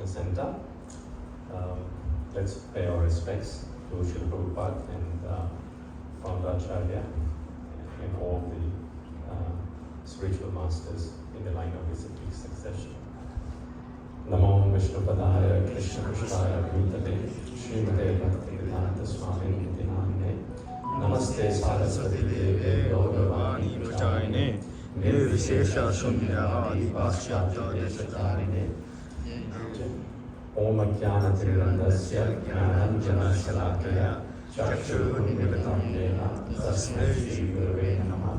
Center. Let's pay our respects to Srila Prabhupada and Founder Acharya and all the spiritual masters in the line of disciplic succession. Namo Vishnu Padaya Krishna Krishnaya Bhutale Srimate Bhakti Vedanta Swami Nityanande Namaste Saraswati Deve Gauravani Prachayane Nirvishesha Shunya Adi Paschatya Deshatarine Om Jnana Tirandasya Jnananjana Shalakaya Chakshurunmilitam Yena Tasmai Shri Gurave Namah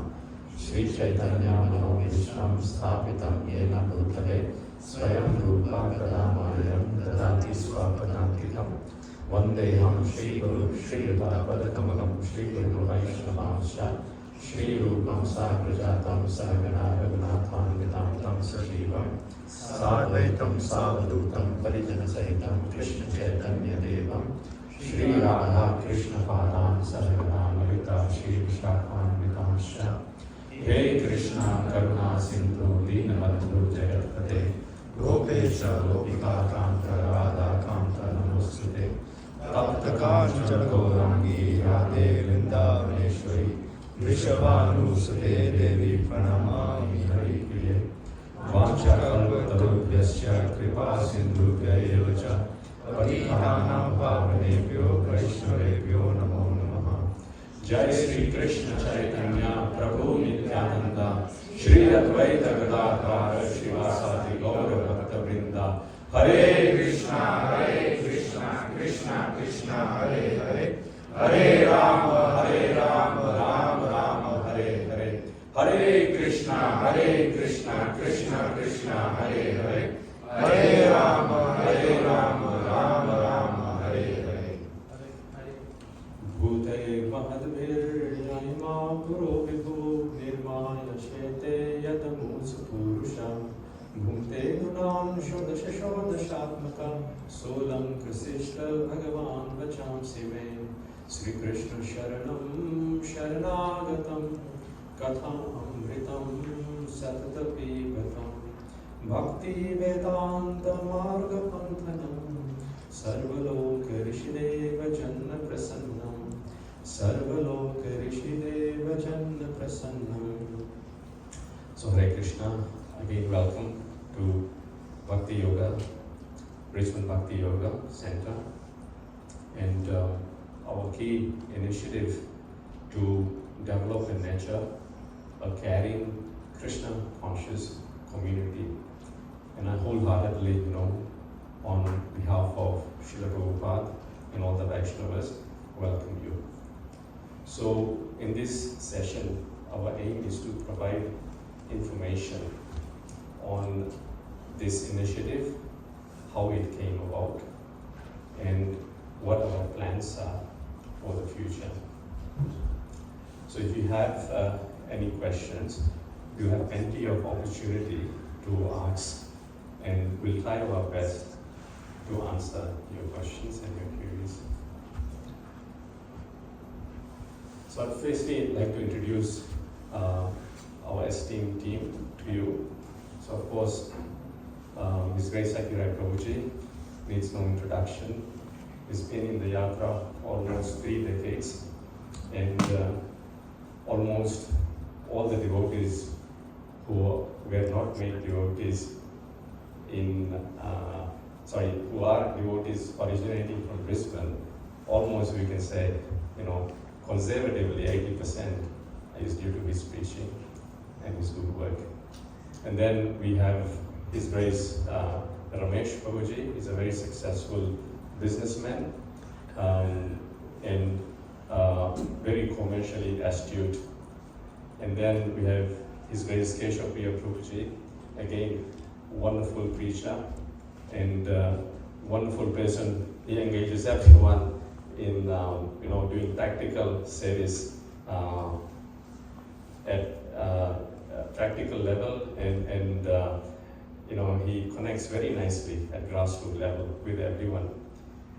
Shri Chaitanya Manobhishram Sthapitam Yena Bhutale Swayam Rupa Kadamayam Dadati Swapadantikam Vandeham Shri Guru Shri Yudapadakamalam Shri Guru Vaishnavamsha Shri Rupam Sagrajatam Saragana Raghunathan Vitam Tam Sajivam Sadvaitam Savadutam Parijana Sahitam Krishna Chaitanya Devam Shri Radha Krishna Padam Saragana Malita Shri Vishakhan Vitamsha He Krishna Karuna Sindhu Deenabandhu Jayapate Gopesha Gopika Kanta Radha Kanta Namostute Tapta Kanchana Gaurangi Radhe Vrindavaneshwari Vrishabhanusute Devi Pranamami Hari Priye Vanchakalvatarubhyasya Kripa Sindhubhya Evacha Patitanam Pavanebhyo Vaishnavebhyo Namo Namaha Jai Shri Krishna Chaitanya Prabhu Nityananda Shri Advaita Gadadhara Shivasati Gaura Bhakta Vrinda Hare Krishna Krishna Krishna Hare Hare Hare Rama Rama Rama Hare Hare Hare Krishna Krishna Krishna Hare Hare Hare Rama Rama Rama Hare Hare Bhute Mahadvir Yanima Guru Vibhu Nirmaya Shete Yadamus Purusha Bhumte Nunam Shodasha Shodashatmakam Solam Krisishta Bhagavan Vacham Sive Sri Krishna Sharanam Sharanagatam Katham Amritam Satatapibatam Bhakti Vedanta Marga Panthanam Sarvaloka Rishideva Janna Prasannam Sarvaloka Rishideva Janna Prasannam. So Hare Krishna, again welcome to Bhakti Yoga, Brisbane Bhakti Yoga Center, and our key initiative to develop and nurture a caring, Krishna-conscious community. And I wholeheartedly, on behalf of Srila Prabhupada and all the Vaishnavas, welcome you. So in this session, our aim is to provide information on this initiative, how it came about, and what our plans are for the future. So if you have any questions, you have plenty of opportunity to ask, and we'll try our best to answer your questions and your queries. So I'd firstly like to introduce our esteemed team to you. So of course, His Grace Sakirai Prabhuji needs no introduction. He's been in the Yatra almost 3 decades, and almost all the devotees who were not made devotees who are devotees originating from Brisbane, almost we can say, conservatively 80% is due to his preaching and his good work. And then we have His Grace Ramesh Prabhuji. He's a very successful businessman and very commercially astute. And then we have His Grace Keshav Priya Prabhuji, again wonderful preacher and wonderful person. He engages everyone in doing practical service at practical level, and he connects very nicely at grassroots level with everyone.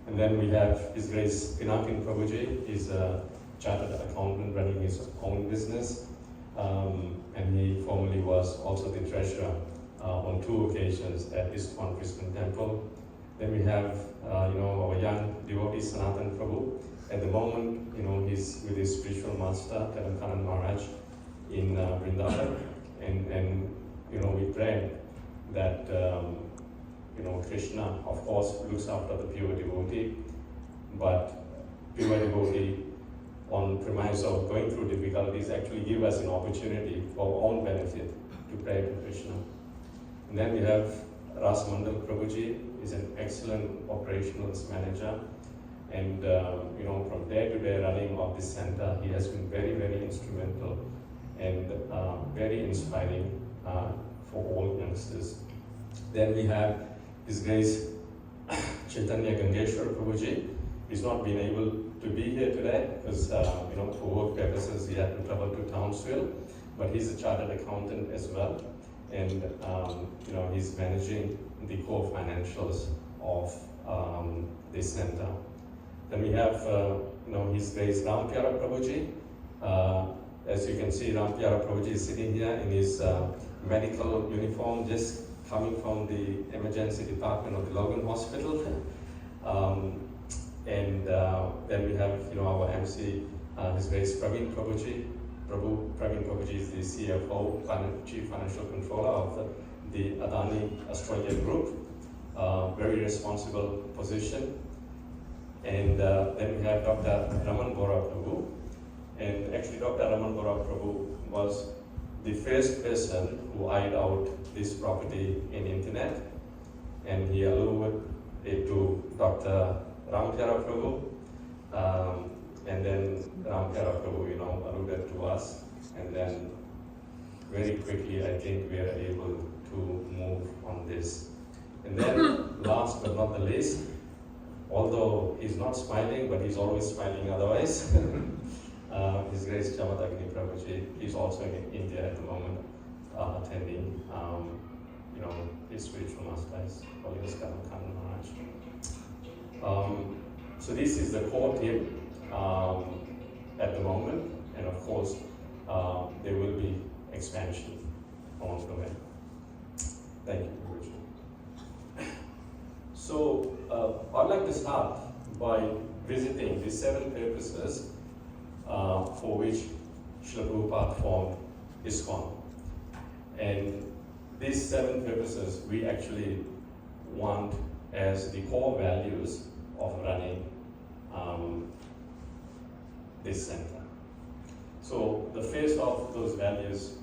And then we have His Grace Pinakin Prabhuji. He's a chartered accountant running his own business, and he formerly was also the treasurer on 2 occasions at ISKCON Brisbane Temple. Then we have, our young devotee Sanatan Prabhu. At the moment, he's with his spiritual master, Karan Maharaj, in Vrindavan. And we pray that, Krishna, of course, looks after the pure devotee, but pure devotee on premise of going through difficulties actually give us an opportunity for our own benefit to pray to Krishna. And then we have Rasamandal Prabhuji, is an excellent operations manager, and from day to day running of this center, he has been very, very instrumental and very inspiring for all youngsters. Then we have His Grace Chaitanya Gangeshwar Prabhuji. He's not been able to be here today because for work purposes he had to travel to Townsville, but he's a chartered accountant as well, and he's managing the core financials of this center. Then we have His Grace Ram Pyara Prabhuji. As you can see, Ram Pyara Prabhuji is sitting here in his medical uniform, just coming from the emergency department of the Logan Hospital. And then we have our MC, His Grace Praveen Prabhuji. Praveen Prabhuji is the CFO, Chief Financial Controller of the Adani Australia Group. Very responsible position. And then we have Dr. Raman Bora Prabhu. And actually Dr. Raman Bora Prabhu was the first person who eyed out this property in internet, and he alluded it to Dr. Ram Pyara Prabhu, and then Ram Pyara Prabhu, alluded to us, and then very quickly I think we are able to move on this. And then last but not the least, although he's not smiling, but he's always smiling otherwise, His Grace Chamadagni Prabhuji, he's also in India at the moment, attending his spiritual masters, Holiness Karan Maharaj. So this is the core team at the moment, and of course there will be expansion along the way. Thank you, Guruji. So I'd like to start by visiting the 7 purposes for which Srila Prabhupada formed ISKCON. And these 7 purposes we actually want as the core values of running this center. So the first of those values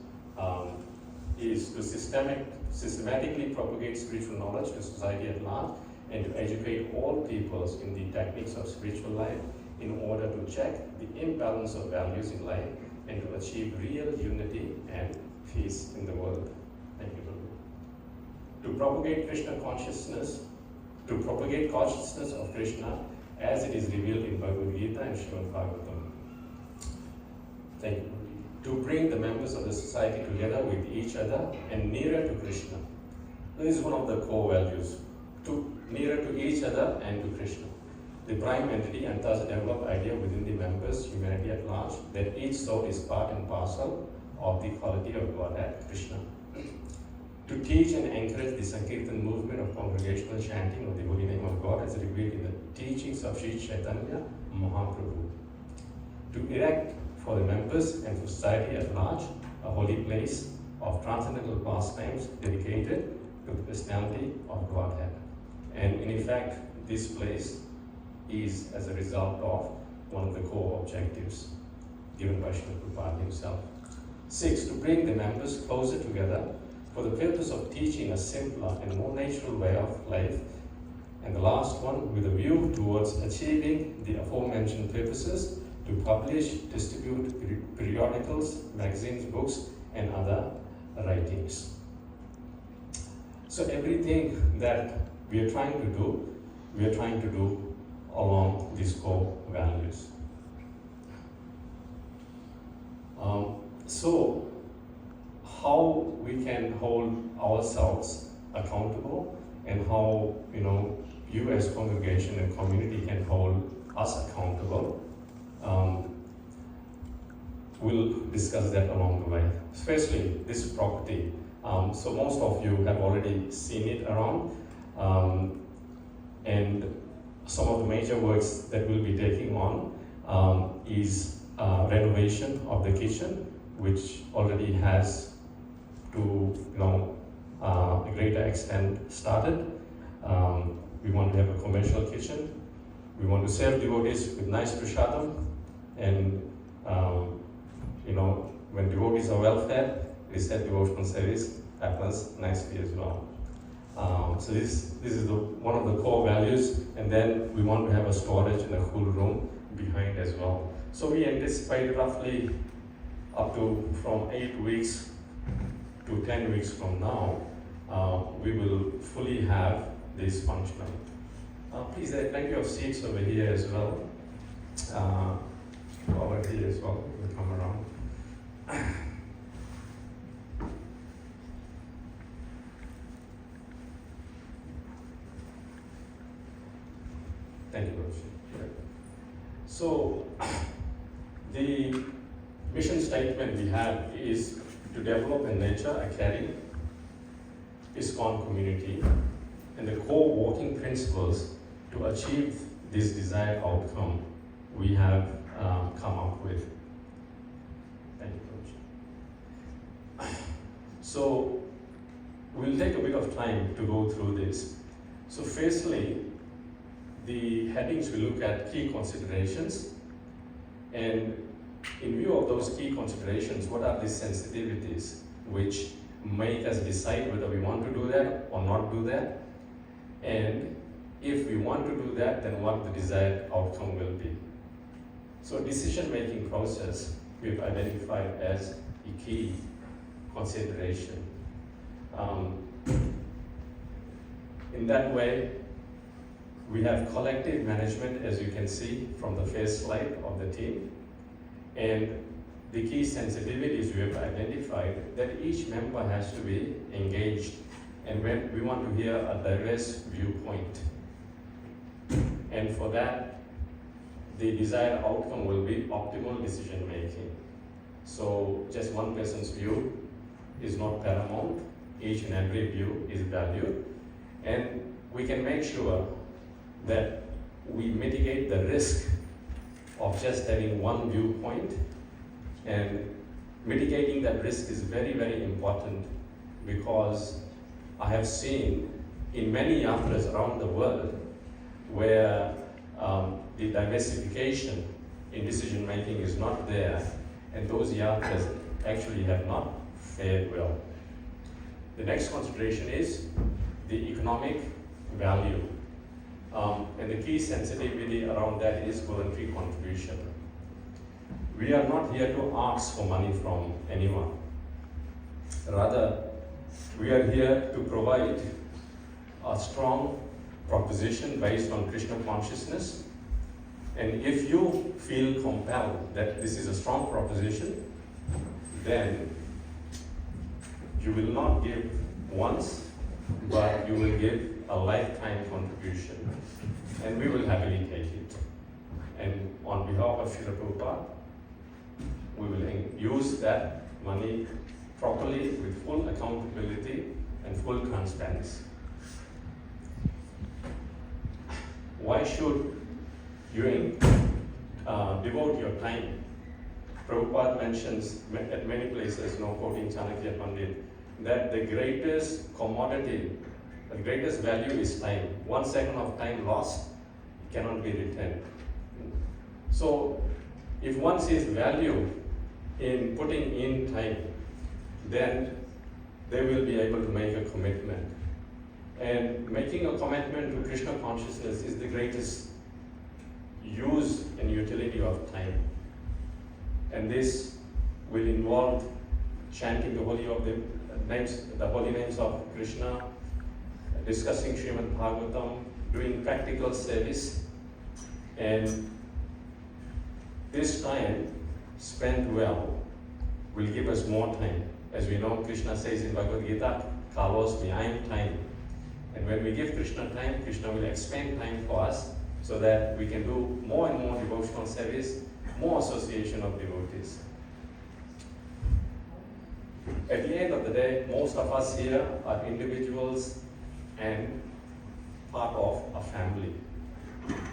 is to systematically propagate spiritual knowledge to society at large and to educate all peoples in the techniques of spiritual life in order to check the imbalance of values in life and to achieve real unity and peace in the world. Thank you, Guru. To propagate Krishna consciousness, to propagate consciousness of Krishna as it is revealed in Bhagavad Gita and Srimad Bhagavatam. Thank you. To bring the members of the society together with each other and nearer to Krishna. This is one of the core values. To nearer to each other and to Krishna. The prime entity and thus develop idea within the members, humanity at large, that each soul is part and parcel of the quality of Godhead, Krishna. To teach and encourage the Sankirtan movement of congregational chanting of the holy name of God as revealed in the teachings of Sri Chaitanya Mahaprabhu. To erect for the members and for society at large a holy place of transcendental pastimes dedicated to the personality of Godhead. And in effect, this place is as a result of one of the core objectives given by Srila Prabhupada himself. 6. To bring the members closer together for the purpose of teaching a simpler and more natural way of life. And the last one, with a view towards achieving the aforementioned purposes, to publish, distribute periodicals, magazines, books, and other writings. So everything that we are trying to do along these core values. So how we can hold ourselves accountable and how you as congregation and community can hold us accountable. We'll discuss that along the way. Especially this property. So most of you have already seen it around. And some of the major works that we'll be taking on is renovation of the kitchen, which already has to a greater extent started. We want to have a commercial kitchen. We want to serve devotees with nice prasadam, and when devotees are well fed, this devotional service happens nicely as well. So this is one of the core values, and then we want to have a storage and a cool room behind as well. So we anticipate roughly up to from 8 weeks to 10 weeks from now, we will fully have this functional. Please, there are plenty of seats over here as well. Over here as well, we'll come around. Thank you, Roshi. So, the mission statement we have is to develop and nurture a caring ISKCON community, and the core working principles to achieve this desired outcome we have come up with. Thank you, Roshi. So, we'll take a bit of time to go through this. So, firstly, the headings will look at key considerations, and in view of those key considerations, what are the sensitivities which make us decide whether we want to do that or not do that, and if we want to do that, then what the desired outcome will be. So decision-making process we've identified as a key consideration. In that way, we have collective management, as you can see from the first slide of the team, and the key sensitivities we have identified that each member has to be engaged, and when we want to hear a diverse viewpoint. And for that, the desired outcome will be optimal decision making. So just one person's view is not paramount, each and every view is valued, and we can make sure that we mitigate the risk of just having one viewpoint, and mitigating that risk is very, very important, because I have seen in many yatras around the world where the diversification in decision making is not there, and those yatras actually have not fared well. The next consideration is the economic value. And the key sensitivity around that is voluntary contribution. We are not here to ask for money from anyone. Rather, we are here to provide a strong proposition based on Krishna consciousness. And if you feel compelled that this is a strong proposition, then you will not give once, but you will give a lifetime contribution, and we will happily take it. And on behalf of Srila Prabhupada, we will use that money properly with full accountability and full transparency. Why should you devote your time? Prabhupada mentions at many places, quoting Chanakya Pandit, that the greatest commodity, the greatest value is time. 1 second of time lost cannot be returned. So, if one sees value in putting in time, then they will be able to make a commitment. And making a commitment to Krishna consciousness is the greatest use and utility of time. And this will involve chanting the holy names of Krishna, discussing Srimad Bhagavatam, doing practical service, and this time spent well will give us more time. As we know, Krishna says in Bhagavad Gita, Kalos behind time. And when we give Krishna time, Krishna will expand time for us so that we can do more and more devotional service, more association of devotees. At the end of the day, most of us here are individuals, and part of a family.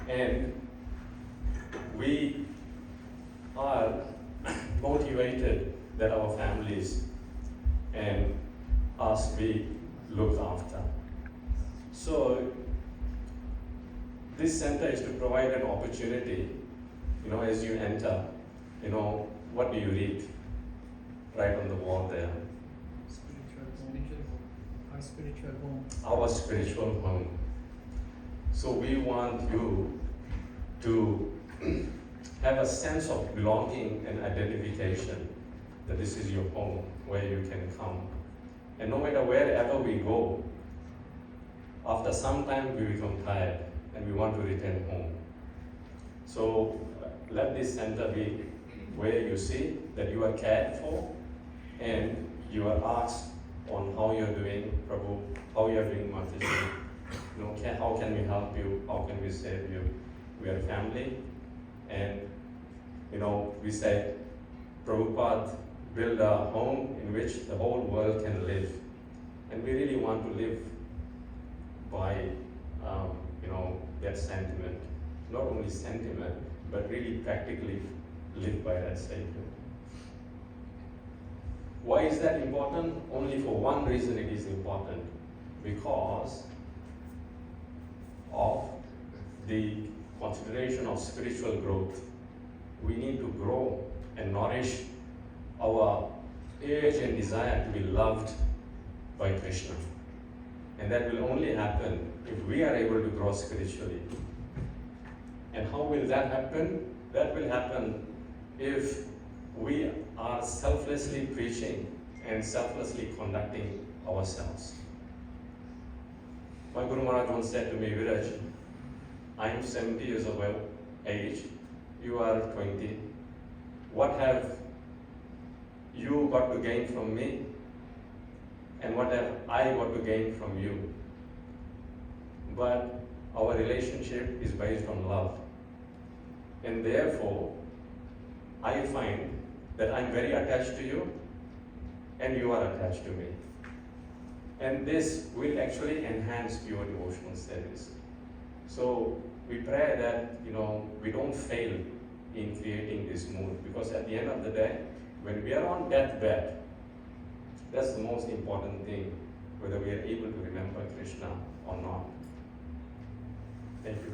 And we are motivated that our families and us be looked after. So this center is to provide an opportunity, as you enter, what do you read? Right on the wall there. Our spiritual home. Our spiritual home. So we want you to have a sense of belonging and identification, that this is your home where you can come. And no matter wherever we go, after some time we become tired and we want to return home. So let this center be where you see that you are cared for and you are asked on how you're doing, Prabhu, how you're doing Mataji. How can we help you? How can we save you? We are a family, and we said Prabhupada build a home in which the whole world can live, and we really want to live by that sentiment. Not only sentiment, but really practically live by that statement. Why is that important? Only for one reason it is important. Because of the consideration of spiritual growth. We need to grow and nourish our urge and desire to be loved by Krishna. And that will only happen if we are able to grow spiritually. And how will that happen? That will happen if we are selflessly preaching and selflessly conducting ourselves. My Guru Maharaj once said to me, Viraj, I am 70 years of age, you are 20. What have you got to gain from me? And what have I got to gain from you? But our relationship is based on love. And therefore, I find that I'm very attached to you and you are attached to me. And this will actually enhance your devotional service. So we pray that we don't fail in creating this mood, because at the end of the day, when we are on deathbed, that's the most important thing, whether we are able to remember Krishna or not. Thank you,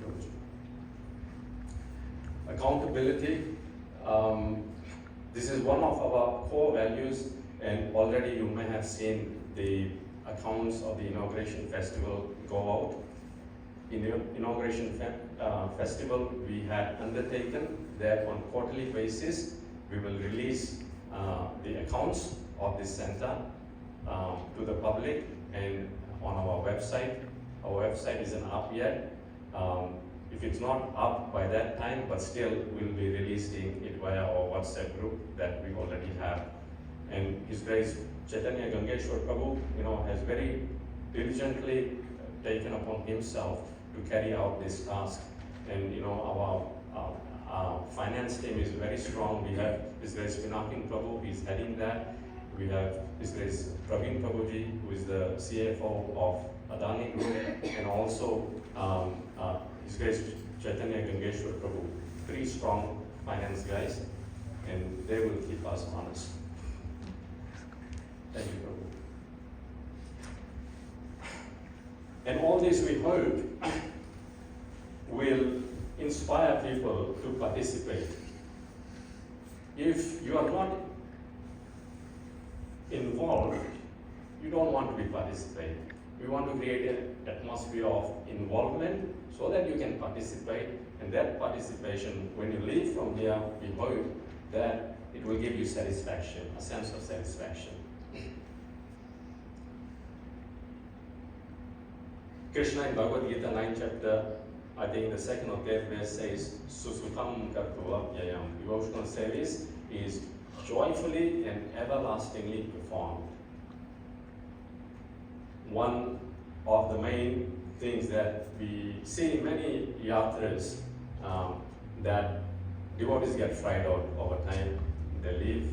Prabhuji. Accountability. This is one of our core values, and already you may have seen the accounts of the inauguration festival go out. In the inauguration festival, we had undertaken that on quarterly basis, we will release the accounts of this center to the public and on our website. Our website isn't up yet. If it's not up by that time, but still we'll be releasing it via our WhatsApp group that we already have. And His Grace Chaitanya Gangeshwar Prabhu, has very diligently taken upon himself to carry out this task. And our finance team is very strong. We have His Grace Pinakin Prabhu, he's heading that. We have His Grace Praveen Prabhuji, who is the CFO of Adani Group, and also His Grace Chaitanya Gangeshwar Prabhu. 3 strong finance guys, and they will keep us honest. Thank you, Prabhu. And all this, we hope, will inspire people to participate. If you are not involved, you don't want to be participating. We want to create an atmosphere of involvement so that you can participate, and that participation, when you leave from here, we hope that it will give you satisfaction, a sense of satisfaction. Krishna in Bhagavad Gita 9th chapter, I think the 2nd or 3rd verse says, Susukham kartuva yayam. Devotional service is joyfully and everlastingly performed. One of the main things that we see in many yatras, that devotees get fried out over time. They leave,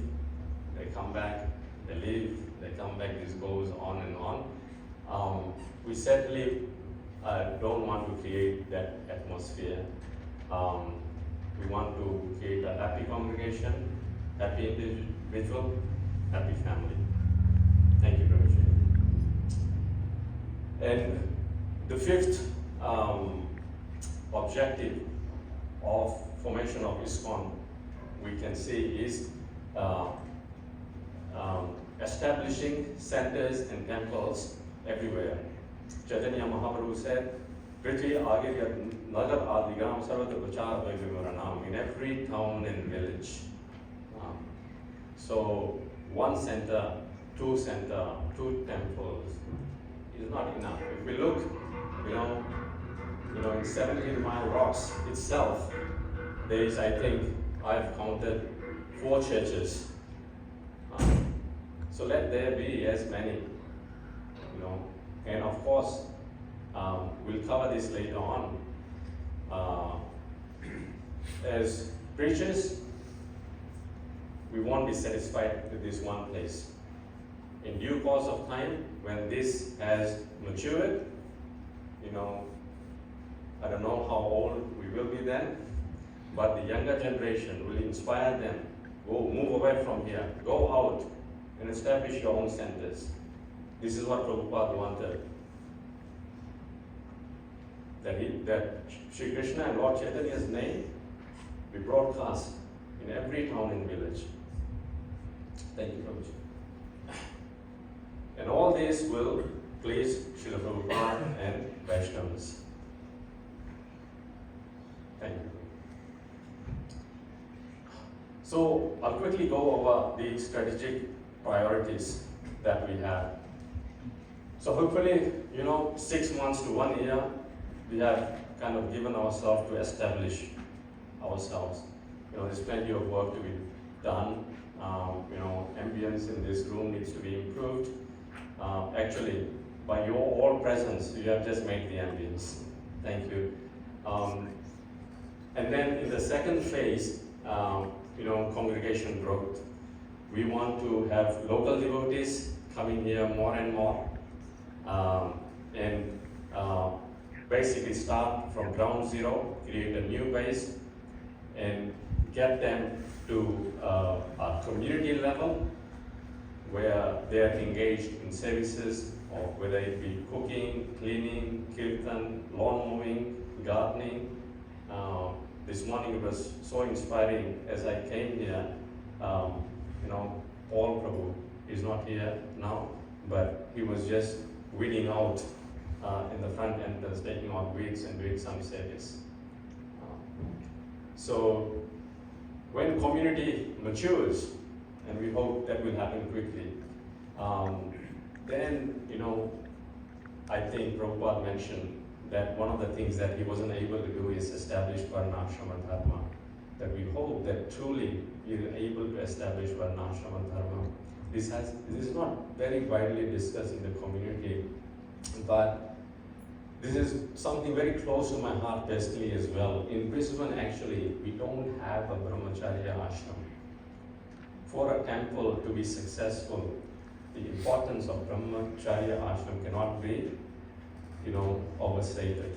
they come back, they leave, they come back. This goes on and on. We certainly don't want to create that atmosphere. We want to create a happy congregation, happy individual, happy family. Thank you, Prabhuji. And the fifth objective of formation of ISKCON, we can see, is establishing centers and temples everywhere. Chaitanya Mahaprabhu said, Prithvi Agirya Nagar Adigram Sarvata Prachar Vaivimvaranam, in every town and village. So one center, two temples is not enough. If we look, in 17 Mile Rocks itself, there is, I think, I've counted 4 churches. So let there be as many, and of course, we'll cover this later on. As preachers, we won't be satisfied with this one place. In due course of time, when this has matured, I don't know how old we will be then, but the younger generation will inspire them. Go, move away from here, go out and establish your own centers. This is what Prabhupada wanted. That Sri Krishna and Lord Chaitanya's name be broadcast in every town and village. Thank you, Prabhuji. And all this will please Srila Prabhupada and Vaishnavas. Thank you. So I'll quickly go over the strategic priorities that we have. So hopefully, 6 months to 1 year, we have kind of given ourselves to establish ourselves. There's plenty of work to be done. Ambience in this room needs to be improved. Actually, by your all presence, you have just made the ambience. Thank you. And then in the second phase, congregation growth. We want to have local devotees coming here more and more, and basically start from ground zero, create a new base, and get them to a community level where they are engaged in services, or whether it be cooking, cleaning, kirtan, lawn mowing, gardening. This morning it was so inspiring as I came here. Paul Prabhu is not here now, but he was just weeding out in the front entrance, taking out weeds and doing some service. So when community matures, and we hope that will happen quickly, then I think Prabhupada mentioned that one of the things that he wasn't able to do is establish Varnashrama Dharma. That we hope that truly we are able to establish Varnashrama Dharma. This is not very widely discussed in the community, but this is something very close to my heart personally as well. In Brisbane, actually, we don't have a Brahmacharya ashram. For a temple to be successful, the importance of Brahmacharya ashram cannot be, overstated.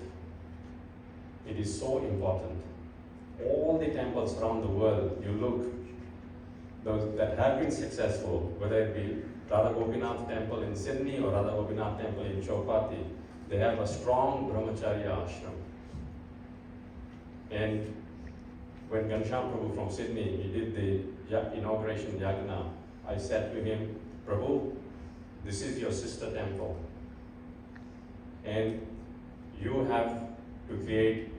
It is so important. All the temples around the world, you look, those that have been successful, whether it be Radha Gopinath Temple in Sydney or Radha Gopinath Temple in Chowpatty, they have a strong Brahmacharya ashram. And when Ghanshyam Prabhu from Sydney, he did the inauguration yagna, I said to him, Prabhu, this is your sister temple. And you have to create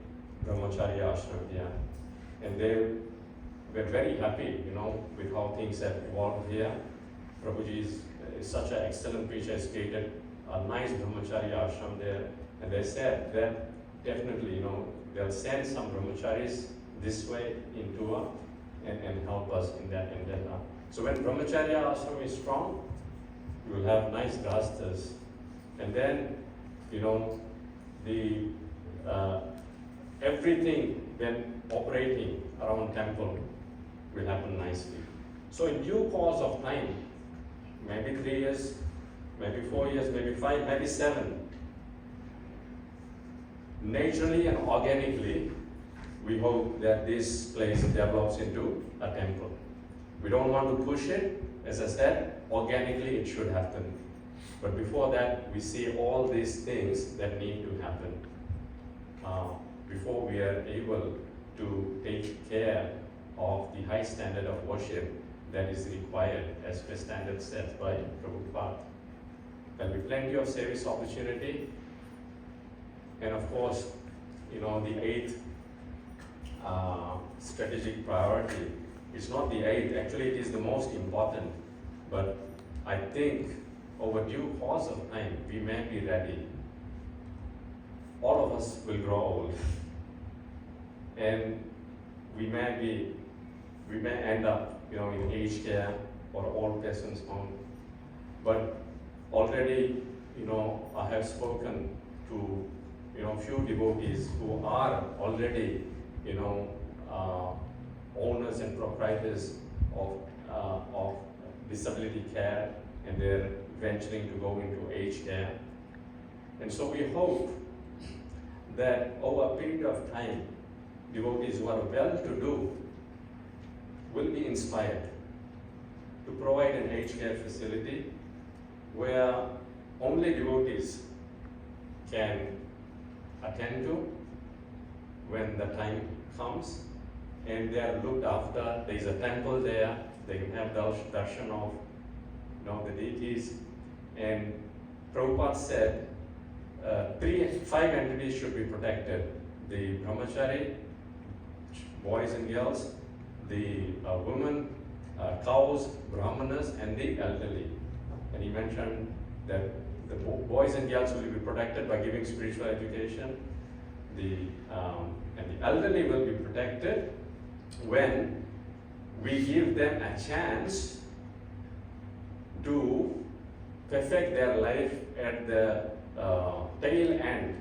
Brahmacharya ashram here. And they were very happy, with how things have evolved here. Prabhuji is such an excellent preacher, has created a nice Brahmacharya ashram there. And they said that definitely, they'll send some Brahmacharis this way in Tua and help us in that endeavor. So when Brahmacharya ashram is strong, you will have nice grastas. And then, everything then operating around temple will happen nicely. So in due course of time, maybe 3 years, maybe 4 years, maybe 5, maybe 7, naturally and organically, we hope that this place develops into a temple. We don't want to push it. As I said, organically it should happen. But before that, we see all these things that need to happen before we are able to take care of the high standard of worship that is required as per standard set by Prabhupada. There'll be plenty of service opportunity. And of course, the eighth strategic priority is not the eighth, actually it is the most important. But I think over due course of time, we may be ready. All of us will grow old. And we may end up, in aged care or old person's home. But already, I have spoken to, few devotees who are already, owners and proprietors of disability care, and they're venturing to go into aged care. And so we hope that over a period of time, devotees who are well-to-do will be inspired to provide an aged care facility where only devotees can attend to when the time comes, and they are looked after. There is a temple there, they can have darshan of the deities. And Prabhupada said 5 entities should be protected: the brahmachari, boys and girls, the women, cows, brahmanas, and the elderly. And he mentioned that the boys and girls will be protected by giving spiritual education. And the elderly will be protected when we give them a chance to perfect their life at the tail end,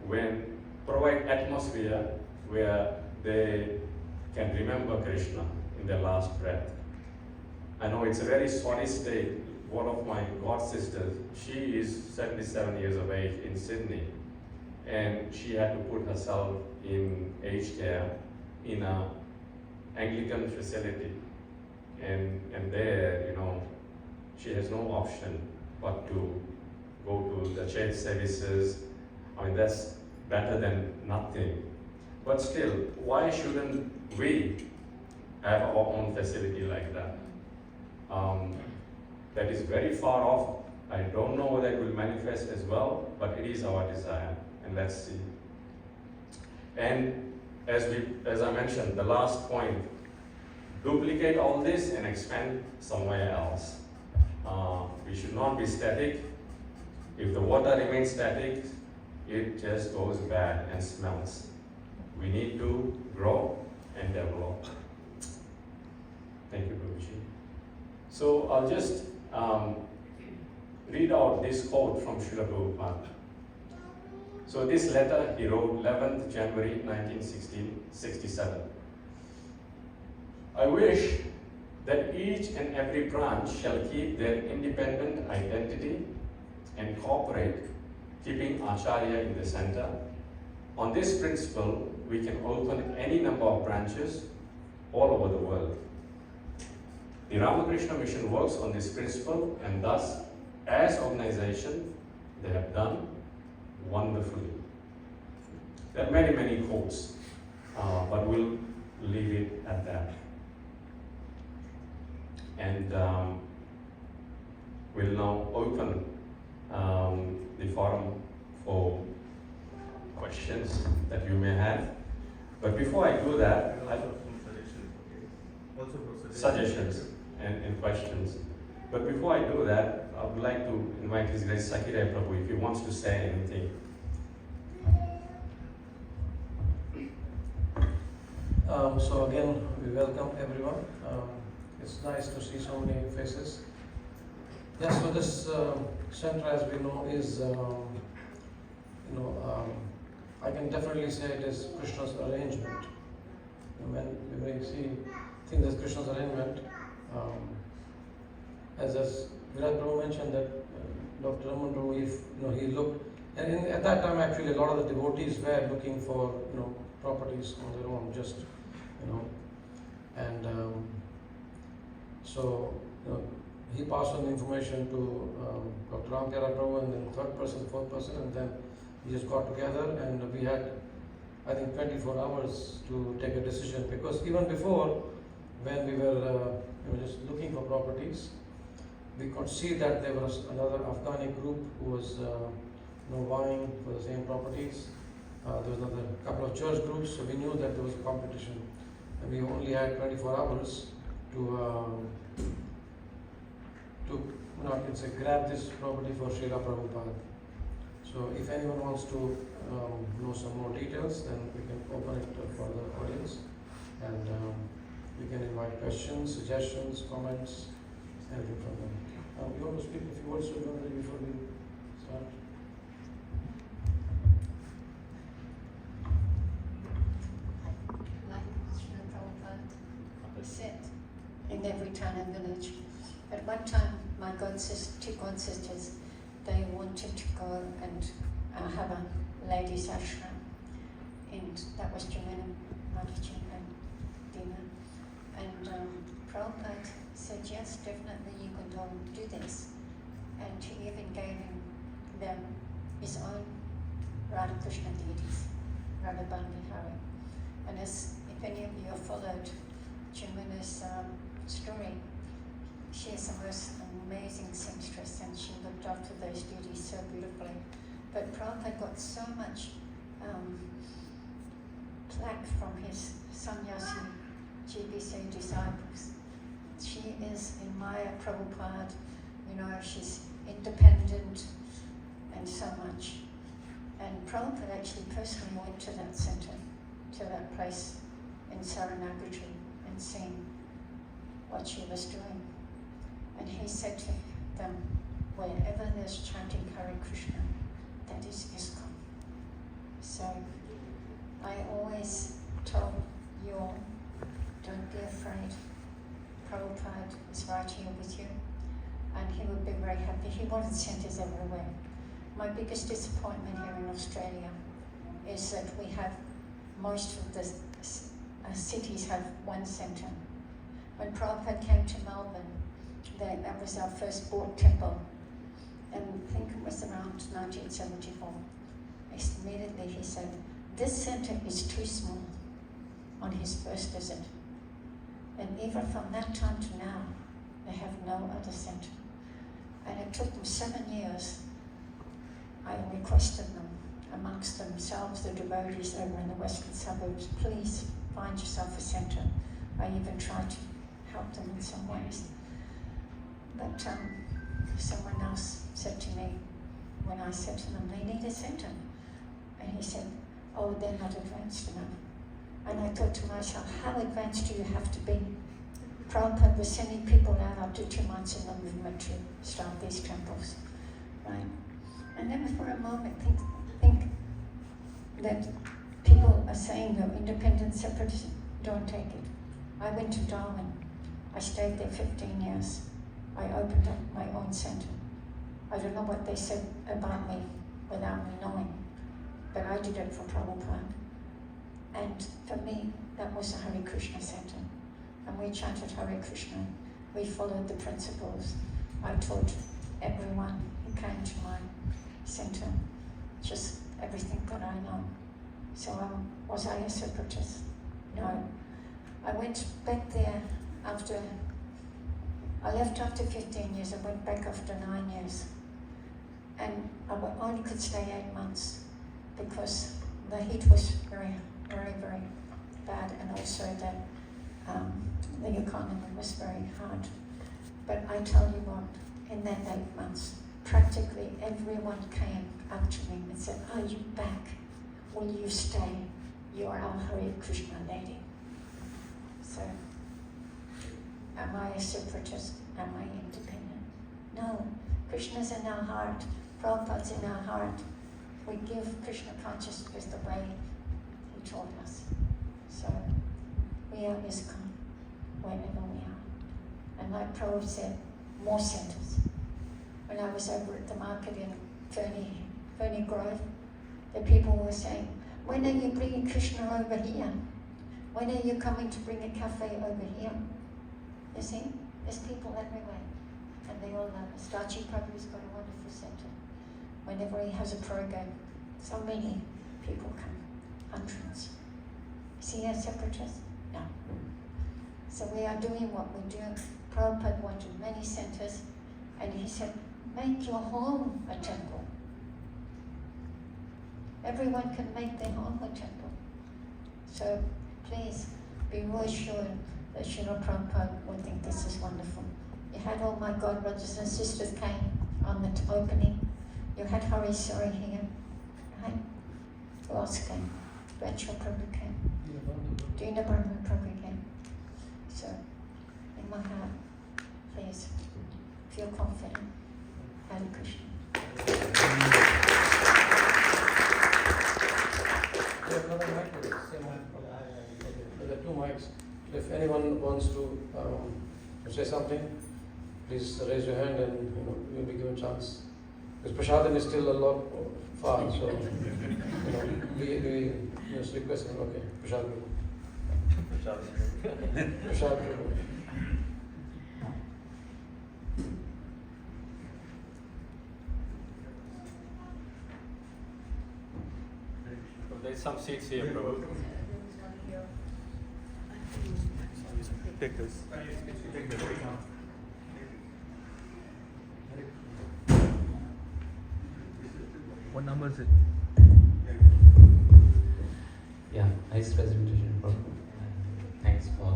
when provide atmosphere where they can remember Krishna in their last breath. I know it's a very sorry state. One of my god sisters, she is 77 years of age in Sydney, and she had to put herself in aged care in an Anglican facility, and there, she has no option but to go to the church services. I mean, that's better than nothing. But still, why shouldn't we have our own facility like that? That is very far off. I don't know whether it will manifest as well, but it is our desire, and let's see. And as I mentioned, the last point, duplicate all this and expand somewhere else. We should not be static. If the water remains static, it just goes bad and smells. We need to grow and develop. Thank you, Prabhuji. So I'll just read out this quote from Srila Prabhupada. So this letter he wrote 11th January 1967. I wish that each and every branch shall keep their independent identity and cooperate, keeping Acharya in the center. On this principle, we can open any number of branches all over the world. The Ramakrishna Mission works on this principle, and thus, as organization, they have done wonderfully. There are many, many quotes, but we'll leave it at that. And we'll now open the forum for questions that you may have. But before I do that, suggestions and questions. But before I do that, I would like to invite His Grace Sakiraya Prabhu if he wants to say anything. So again, we welcome everyone. It's nice to see so many faces. Yes, so this center, as we know, is, I can definitely say it is Krishna's arrangement. When we see things as Krishna's arrangement, as Virat Prabhu mentioned that Dr. Raman Prabhu, he looked And at that time, actually, a lot of the devotees were looking for, properties on their own, just, and so, he passed on the information to Dr. Ramkyara Prabhu, and then third person, fourth person, and then we just got together, and we had, I think, 24 hours to take a decision, because even before, when we were just looking for properties, we could see that there was another Afghani group who was vying for the same properties. There was another couple of church groups, so we knew that there was a competition, and we only had 24 hours to I can say, grab this property for Srila Prabhupada. So if anyone wants to know some more details, then we can open it for the audience, and we can invite questions, suggestions, comments, anything from them. You want to speak a few words to them before we start? Like Srila Prabhupada said, in every town and village. At one time, my two god sisters, they wanted to go and have a ladies' ashram, and that was Jamina, Mataji, and Dina. And Prabhupada said, yes, definitely you can go and do this. And he even gave them his own Radha Krishna deities, Radha Bandi Hari. And as if any of you have followed Jamina's story, she is the most amazing seamstress, and she looked after those deities so beautifully. But Prabhupada got so much plaque from his sannyasi GBC disciples. She is in Maya Prabhupada, she's independent and so much. And Prabhupada actually personally went to that center, to that place in Saranagati, and seen what she was doing. And he said to them, wherever there's chanting Hare Krishna, that is ISKCON. So I always told you all, don't be afraid. Prabhupada is right here with you, and he would be very happy. He wanted centers everywhere. My biggest disappointment here in Australia is that we have, most of the cities have one center. When Prabhupada came to Melbourne, that was our first bought temple, and I think it was around 1974. Immediately he said, this center is too small, on his first visit. And even from that time to now, they have no other center. And it took them 7 years. I requested them, amongst themselves, the devotees over in the western suburbs, please find yourself a center. I even tried to help them in some ways. But someone else said to me, when I said to them, they need a center. And he said, oh, they're not advanced enough. And I thought to myself, how advanced do you have to be? Prabhupada was sending people out after 2 months in the movement to start these temples, right? And then for a moment, think that people are saying that independent separatists don't take it. I went to Darwin. I stayed there 15 years. I opened up my own center. I don't know what they said about me without me knowing, but I did it for Prabhupada. And for me, that was a Hare Krishna center. And we chanted Hare Krishna. We followed the principles. I taught everyone who came to my center just everything that I know. So was I a separatist? No. I went back there after, I left after 15 years, I went back after 9 years. And I only could stay 8 months because the heat was very, very, very bad, and also that the economy was very hard. But I tell you what, in that 8 months, practically everyone came up to me and said, are you back? Will you stay? You are our Hare Krishna lady. So, am I a separatist? Am I independent? No. Krishna's in our heart. Prabhupada's in our heart. We give Krishna consciousness the way he taught us. So, we are ISKCON wherever we are. And like Prabhupada said, more centers. When I was over at the market in Ferny Ferny Grove, the people were saying, when are you bringing Krishna over here? When are you coming to bring a cafe over here? You see, there's people everywhere, and they all love us. Dachi Prabhu's got a wonderful center. Whenever he has a program, so many people come, hundreds. Is he a separatist? No. So we are doing what we do. Prabhupada wanted many centers, and he said, make your home a temple. Everyone can make their home a temple. So please be reassured that Srila Prabhupada will think this is wonderful. You had all my God brothers and sisters came on the opening. You had Hari Suri here, right? Who else came? Rachel Prabhu came. Dina Brahman Prabhu came. So, in my heart, please feel confident. Hare Krishna. There are two mics. If anyone wants to say something, please raise your hand and you'll be given a chance. Because Prashadam is still a lot far, so we just request him. Okay, Prashadam. Prashadam. There's some seats here, Prabhu. Take this. What number is it? Yeah, nice presentation, Prabhu. Thanks for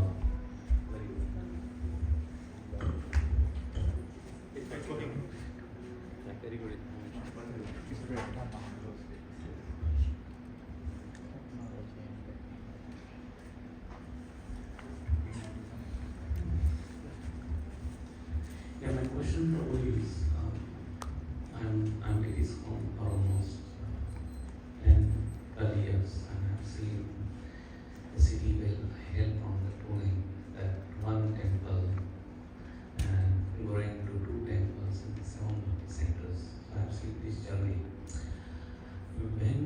very good. Yeah, my question probably is, I'm with this home for almost 10, 12 years, and I've seen the city will help from the pruning that one temple and growing to 2 temples in 7 centers. So I've seen this journey. When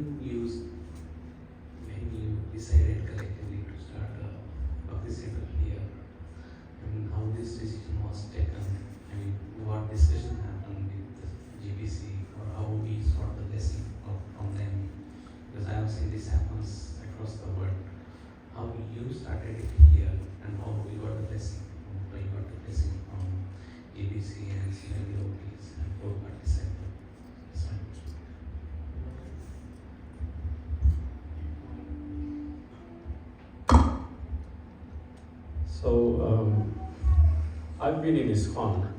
you decided collectively to start a Bhakti center here, and how this decision was taken, I mean, what discussion happened with the GBC, or how we sought the blessing from them, because I have seen this happens across the world. How you started it here, and how we got the blessing, how you got the blessing from GBC and senior devotees and Bhakti center. That's my question. So, I've been in ISKCON,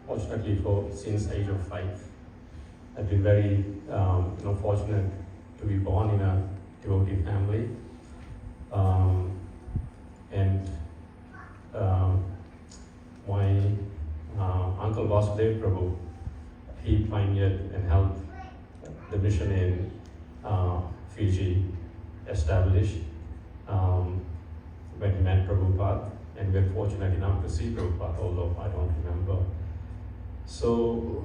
fortunately, since age of 5. I've been very fortunate to be born in a devotee family. My uncle Vasudev Prabhu, he pioneered and helped the mission in Fiji establish when he met Prabhupada, and we're fortunate enough to see Prabhupada, although I don't remember. So,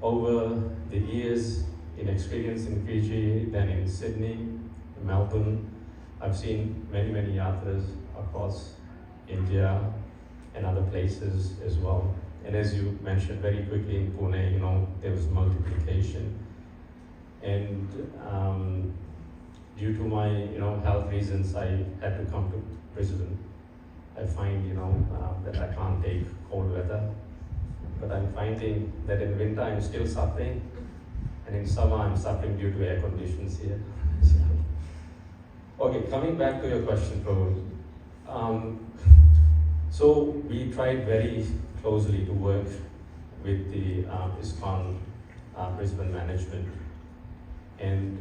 over the years in experience in Fiji, then in Sydney, Melbourne, I've seen many yatras across India and other places as well. And as you mentioned very quickly in Pune, there was multiplication. And due to my health reasons, I had to come to Brisbane. I find that I can't take cold weather, but I'm finding that in winter I'm still suffering, and in summer I'm suffering due to air conditions here. Okay, coming back to your question, Prabhu. So we tried very closely to work with the ISKCON Brisbane management, and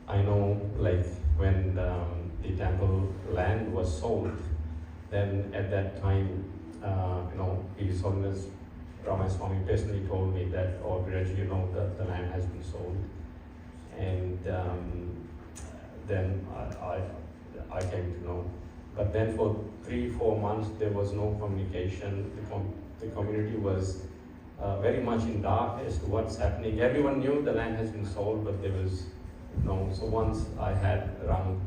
I know, like, when the temple land was sold, then at that time, His Holiness Ramaswamy personally told me that, Viraj, the land has been sold. And then I came to know. But then for 3-4 months, there was no communication. The community was very much in dark as to what's happening. Everyone knew the land has been sold, but there was no. So once I had rung,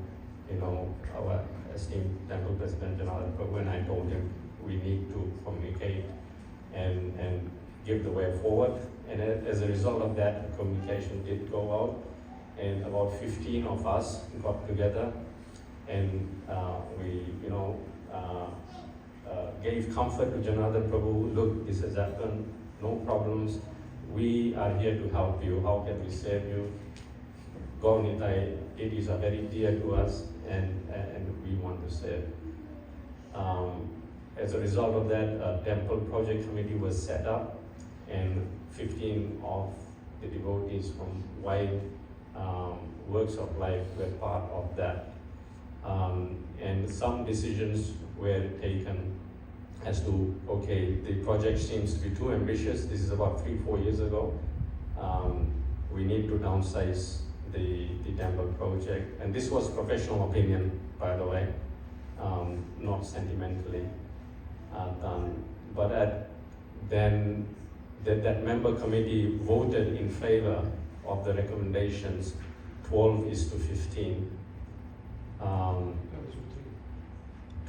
our esteemed temple president Janardhan Prabhu, and I told him we need to communicate and give the way forward. And as a result of that, the communication did go out, and about 15 of us got together, and we, gave comfort to Janardhan Prabhu. Look, this has happened, no problems. We are here to help you. How can we save you? Gaur Nitai, it is very dear to us, and we want to save. As a result of that, a temple project committee was set up, and 15 of the devotees from wide works of life were part of that. And some decisions were taken as to, okay, the project seems to be too ambitious. This is about 3-4 years ago. We need to downsize the temple project. And this was professional opinion, by the way, not sentimentally done. But then that member committee voted in favor of the recommendations 12:15.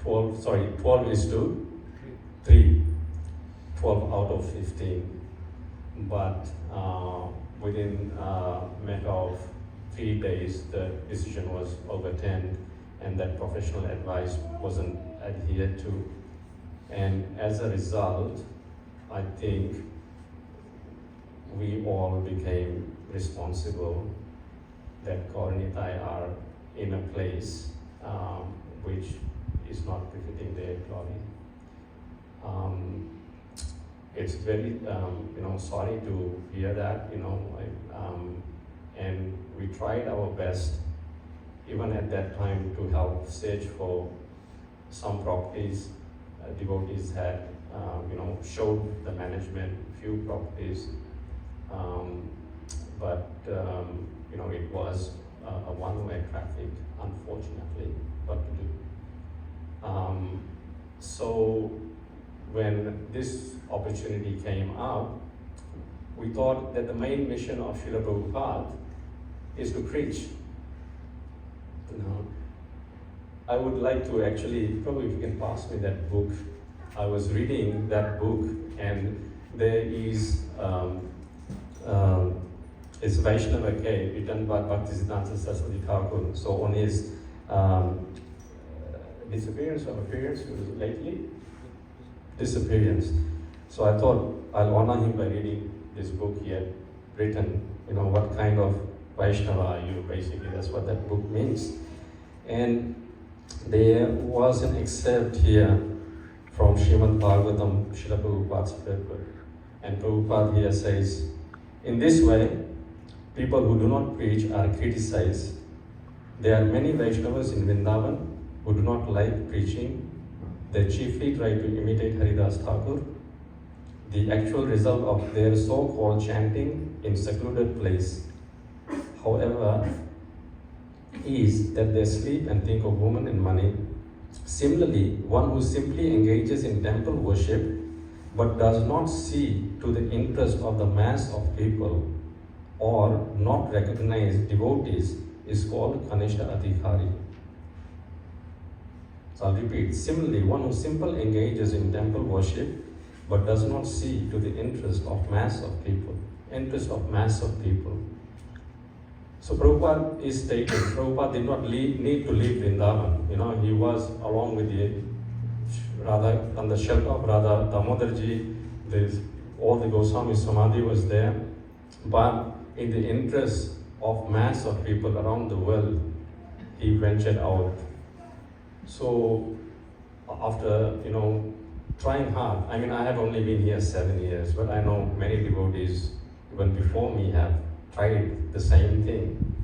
12:3. 12 out of 15. But within a matter of 3 days, the decision was overturned, and that professional advice wasn't adhered to. And as a result, I think we all became responsible that Gaur Nitai are in a place which is not befitting their glory. It's very, sorry to hear that, and we tried our best, even at that time, to help search for some properties. Devotees had, showed the management few properties, but it was a one-way traffic, unfortunately, what to do. So when this opportunity came up, we thought that the main mission of Srila Prabhupada is to preach. I would like to actually, probably if you can pass me that book. I was reading that book, and there is it's Vaishnava K, written by Bhakti Saraswati Thakur. So on his disappearance or appearance, it was lately? Disappearance. So I thought I'll honor him by reading this book he had written. What kind of Vaishnava are you? Basically, that's what that book means. And there was an excerpt here from Srimad Bhagavatam, Srila Prabhupada's paper. And Prabhupada here says, in this way, people who do not preach are criticized. There are many Vaishnavas in Vrindavan who do not like preaching. They chiefly try to imitate Haridas Thakur. The actual result of their so-called chanting in secluded place, however, is that they sleep and think of women and money. Similarly, one who simply engages in temple worship but does not see to the interest of the mass of people or not recognize devotees is called Kanishta Adhikari. So I'll repeat. Similarly, one who simply engages in temple worship but does not see to the interest of mass of people. So Prabhupada is stating, Prabhupada did not need to leave Vrindavan. He was along with Radha, on the shelter of Radha Damodarji, all the Goswami Samadhi was there. But in the interest of mass of people around the world, he ventured out. So after, trying hard, I have only been here 7 years, but I know many devotees even before me have tried the same thing.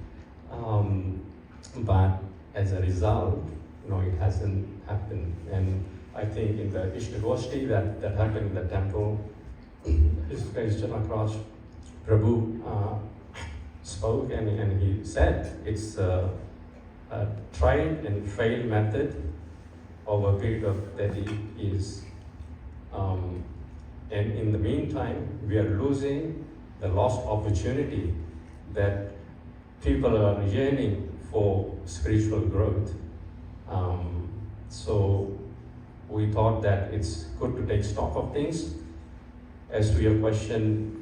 But as a result, it hasn't happened. And I think in the Ishtagoshti that happened in the temple, His Grace Janakraj Prabhu spoke and he said it's a tried and failed method over a period of 30 years. And in the meantime, we are losing the lost opportunity that people are yearning for spiritual growth. So we thought that it's good to take stock of things. As to your question,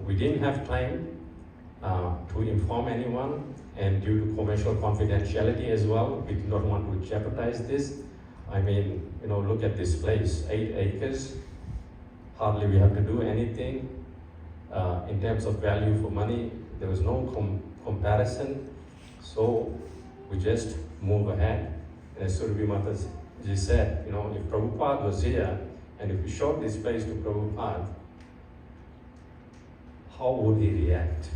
we didn't have time to inform anyone, and due to commercial confidentiality as well, we did not want to jeopardize this. I mean, look at this place, 8 acres. Hardly we have to do anything. In terms of value for money, there was no comparison. So we just move ahead. And as Surabhi Mataji said, if Prabhupada was here, and if we showed this place to Prabhupada, how would he react?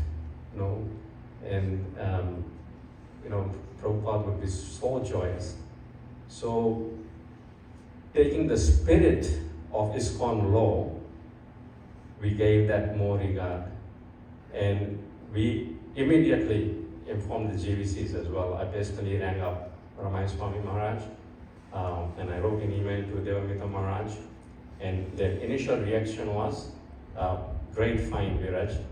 And Prabhupada would be so joyous. So, taking the spirit of ISKCON law, we gave that more regard. And we immediately informed the GVCs as well. I personally rang up Ramaya Swami Maharaj, and I wrote an email to Devamita Maharaj, and their initial reaction was, great find, Viraj.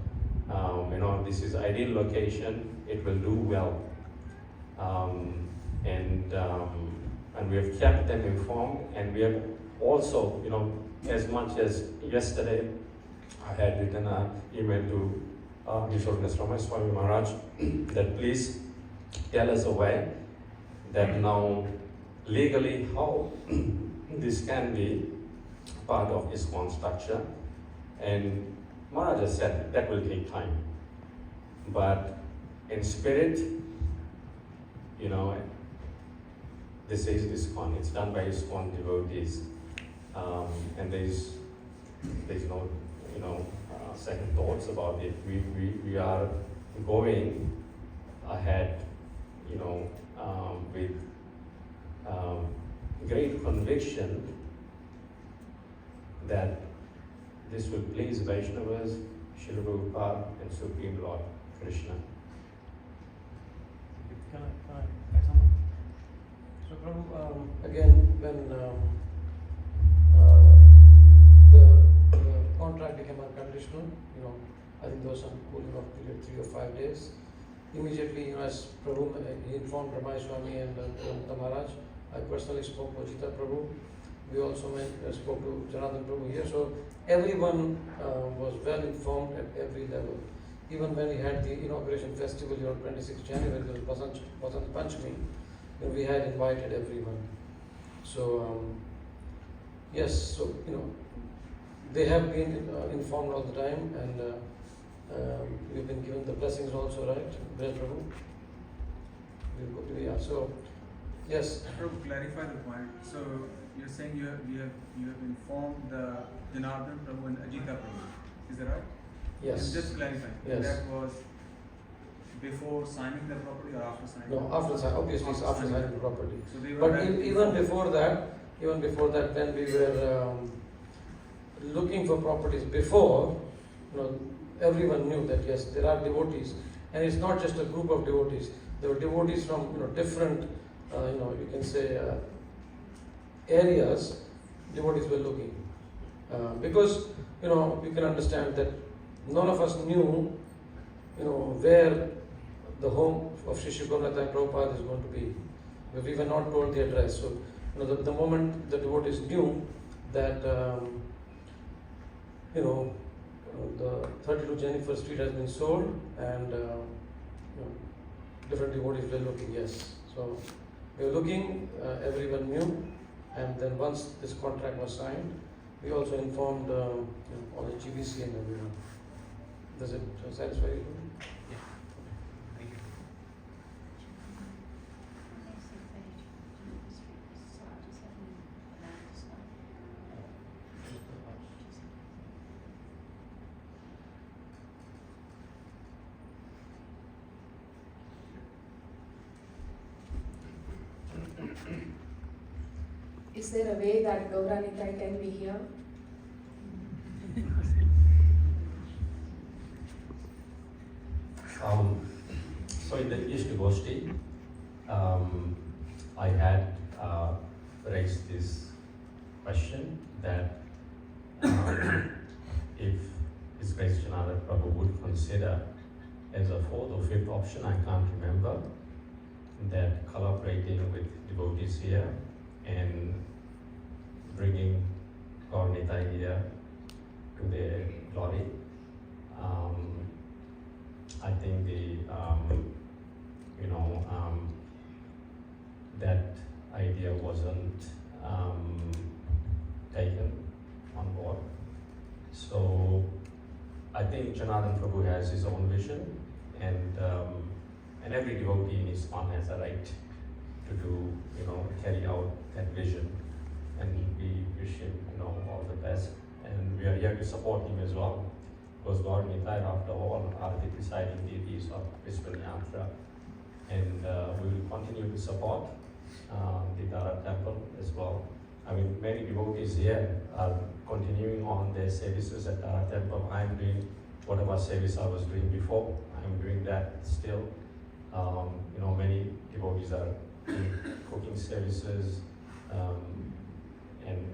This is ideal location, it will do well. And we have kept them informed, and we have also, as much as yesterday, I had written an email to His Holiness Ramaya Swami Maharaj that please tell us a way that now legally how this can be part of ISKCON structure. And Maharaj has said that will take time. But in spirit, this is ISKCON. It's done by ISKCON devotees. And there's no, second thoughts about it. We are going ahead, with great conviction that this will please Vaishnavas, Srila Prabhupada, and Supreme Lord Krishna. Can I add something? So, Prabhu, again, when the contract became unconditional, I think there was some cooling off period, 3 or 5 days. Immediately, as Prabhu, he informed Ramaya Swami and Maharaj. I personally spoke to Jita Prabhu. We also spoke to Janardhan Prabhu here. So everyone was well informed at every level. Even when we had the inauguration festival on 26th January, there was Vasant Panchami, we had invited everyone. So yes, so they have been informed all the time, and we've been given the blessings also, right? Prabhu? Yeah, so yes. Prabhu, clarify the point. So you're saying you have informed the Janardhan Prabhu and Ajita Prabhu. Is that right? Yes. And just clarify. Yes. That was before signing the property or after signing? No, after signing. Obviously, it's after signing the property. So they were but even before that, when we were looking for properties before, everyone knew that yes, there are devotees, and it's not just a group of devotees. There were devotees from different, you can say areas. Devotees were looking because you can understand that none of us knew, where the home of Sri Gurunatha Prabhupada is going to be. We were not told the address. So, the moment the devotees knew that, the 32 Jennifer Street has been sold, and different devotees were looking, yes. So, we were looking, everyone knew, and then once this contract was signed, we also informed all the GBC and everyone. Does it satisfy you? Yeah. Thank you. Is there a way that Gauranitai can be here? So in the East Goshti, I had raised this question that if His Grace Janardhan Prabhu would consider as a fourth or fifth option, I can't remember, that collaborating with devotees here and bringing Gaura here to their glory. I think that idea wasn't taken on board. So I think Janardhan Prabhu has his own vision, and every devotee in ISKCON has a right to do, carry out that vision, and we wish him, all the best. And we are here to support him as well, because Gaura Nitai, after all, are the presiding deities of Brisbane Yantra, and we will continue to support the Dara Temple as well. I mean, many devotees here are continuing on their services at Dara Temple. I'm doing whatever service I was doing before. I'm doing that still. Many devotees are doing cooking services and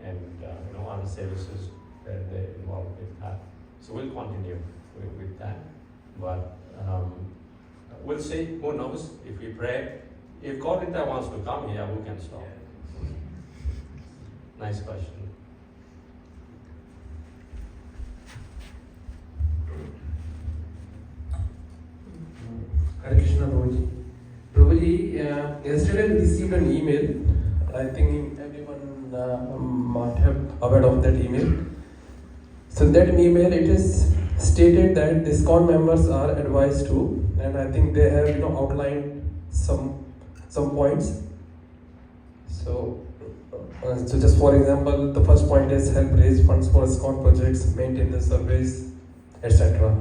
other services that they're involved with that. So we'll continue with that. But we'll see. Who knows? If we pray, if God wants to come here, who can stop? Nice question. Hare Krishna, Prabhuji. Prabhuji, yesterday we received an email. I think everyone might have aware of that email. So in that email, it is stated that ISKCON members are advised to, and I think they have outlined some points. So just for example, the first point is help raise funds for ISKCON projects, maintain the service, etc.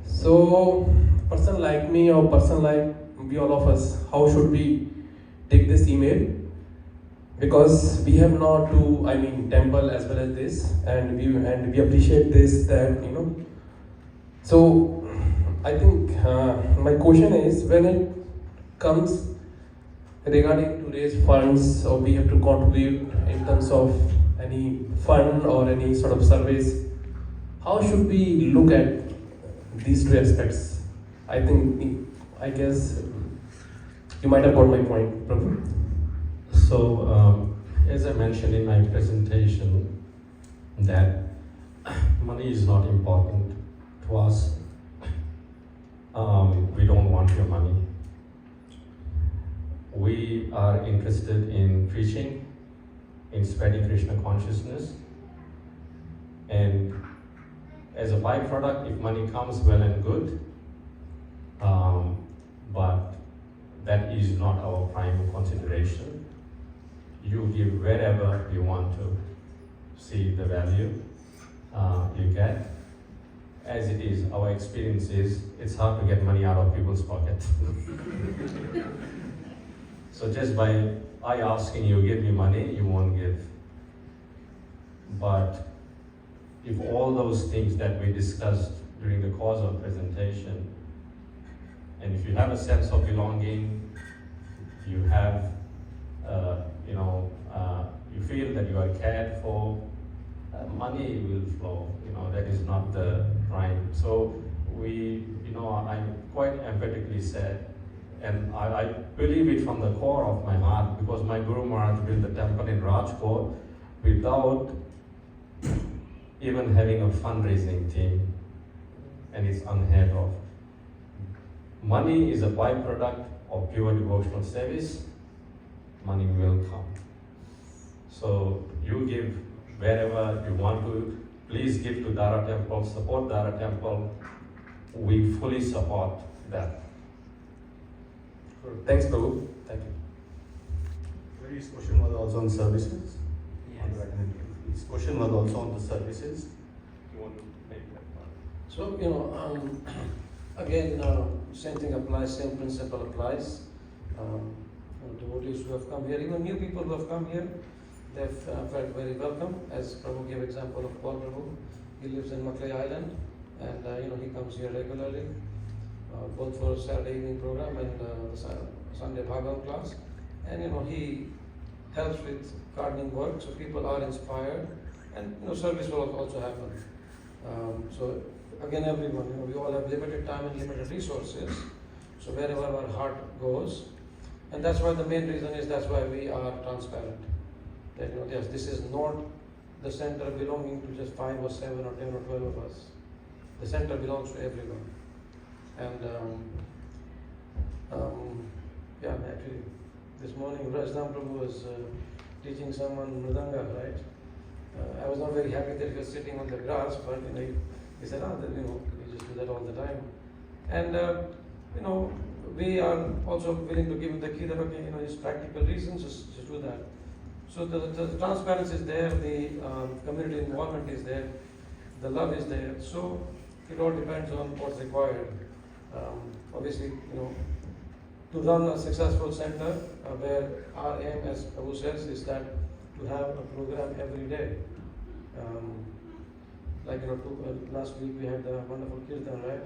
So, person like me or person like we all of us, how should we take this email? Because we have now temple as well as this, and we appreciate this, that. So, I think my question is, when it comes regarding to raise funds, or we have to contribute in terms of any fund or any sort of service, how should we look at these two aspects? I guess you might have got my point, Prabhu. So, as I mentioned in my presentation, that money is not important to us. We don't want your money. We are interested in preaching, in spreading Krishna consciousness, and as a byproduct, if money comes, well and good, but that is not our prime consideration. You give wherever you want to see the value you get. As it is, our experience is, it's hard to get money out of people's pockets. So just by asking you, give me money, you won't give. But if all those things that we discussed during the course of presentation, and if you have a sense of belonging, you have, you feel that you are cared for, money will flow. That is not the prime. So I'm quite emphatically said, and I believe it from the core of my heart, because my Guru Maharaj built the temple in Rajkot without even having a fundraising team, and it's unheard of. Money is a byproduct of pure devotional service. Money will come. So you give wherever you want to. Please give to Dara Temple, support Dara Temple. We fully support that. Thanks, Prabhu. Thank you. His question was also on services. Yes. His question was also on the services. You want to make that part? So, again, same thing applies, same principle applies. Devotees who have come here, even new people who have come here, they've felt very welcome. As Prabhu gave example of Paul Prabhu, he lives in Macleay Island, and he comes here regularly, both for Saturday evening program and the Sunday Bhagavad class. And he helps with gardening work, so people are inspired and service will also happen. So again, everyone, we all have limited time and limited resources. So wherever our heart goes, and that's why the main reason is that's why we are transparent. That yes, this is not the center belonging to just 5 or 7 or 10 or 12 of us. The center belongs to everyone. And yeah, actually, this morning Rajdam Prabhu was teaching someone Mridanga, right? I was not very happy that he was sitting on the grass, but he said, we just do that all the time. And we are also willing to give him the key that it's practical reasons, just do that. So the transparency is there, the community involvement is there, the love is there. So it all depends on what's required. Obviously, to run a successful center where our aim, as Prabhu says, is that to have a program every day. Last week we had the wonderful kirtan, right?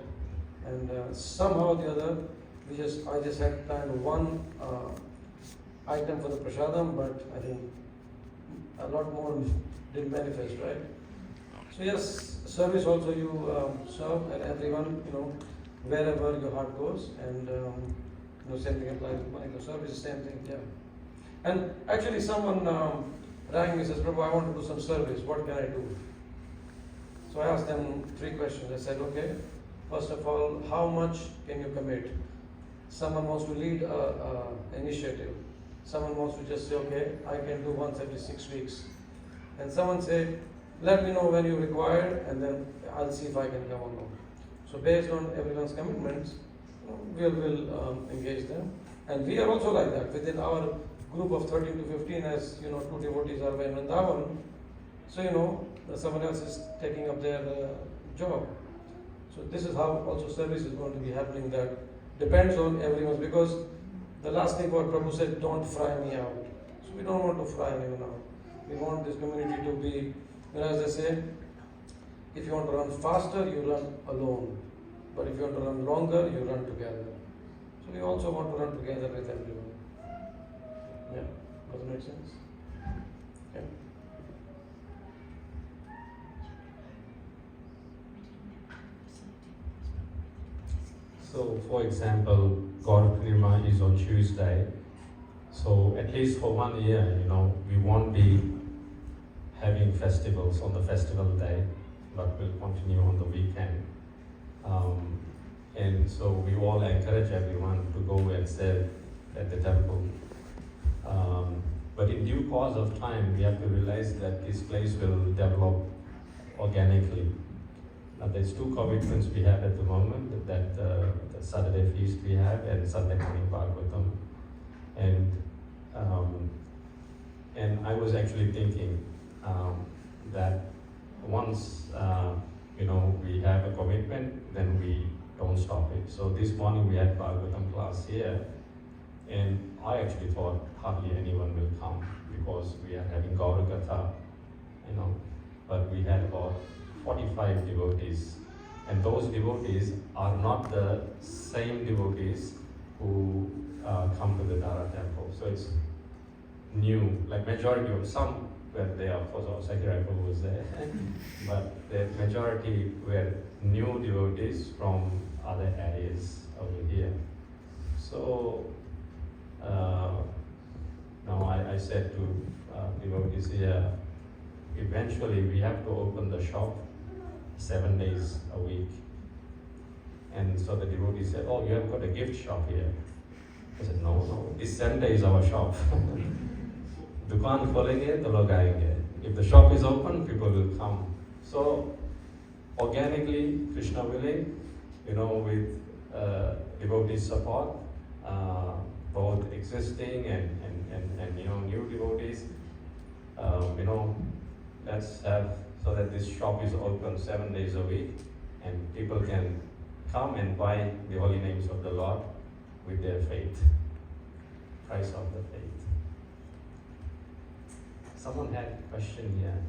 And somehow or the other, I just had planned one item for the prasadam, but I think a lot more didn't manifest, right? So yes, service also you serve and everyone, wherever your heart goes, and same thing applies with money. Service is the same thing, yeah. And actually someone rang me and says, Prabhu, I want to do some service, what can I do? So I asked them 3 questions. I said, okay, first of all, how much can you commit? Someone wants to lead an initiative. Someone wants to just say, okay, I can do once every 6 weeks. And someone said, let me know when you require, and then I'll see if I can come or not. So based on everyone's commitments, we will engage them. And we are also like that. Within our group of 13 to 15, as 2 devotees are in Vrindavan, so someone else is taking up their job. So this is how also service is going to be happening. That depends on everyone, because the last thing what Prabhu said, don't fry me out. So we don't want to fry anyone out. We want this community to be, as they say, if you want to run faster, you run alone. But if you want to run longer, you run together. So we also want to run together with everyone. Yeah, does it make sense? Yeah. So, for example, Gaurav Purnima is on Tuesday. So, at least for 1 year, we won't be having festivals on the festival day, but we'll continue on the weekend. And so, we all encourage everyone to go and serve at the temple. But in due course of time, we have to realize that this place will develop organically. Now, there's 2 commitments we have at the moment, that the Saturday feast we have and Sunday morning Bhagavatam. And I was actually thinking that once we have a commitment, then we don't stop it. So this morning we had Bhagavatam class here, and I actually thought hardly anyone will come because we are having Gaura Katha, but we had about 45 devotees, and those devotees are not the same devotees who come to the Dara temple. So it's new, like majority of some were there, of course our Sakya was there, but the majority were new devotees from other areas over here. So now I said to devotees here, eventually we have to open the shop 7 days a week. And so the devotee said, oh, you have got a gift shop here. I said, no, this center is our shop. Dukaan kholenge, to log aayenge. If the shop is open, people will come. So organically, Krishna willing, with devotee support, both existing and new devotees, let's have so that this shop is open 7 days a week, and people can come and buy the holy names of the Lord with their faith, price of the faith. Someone had a question here.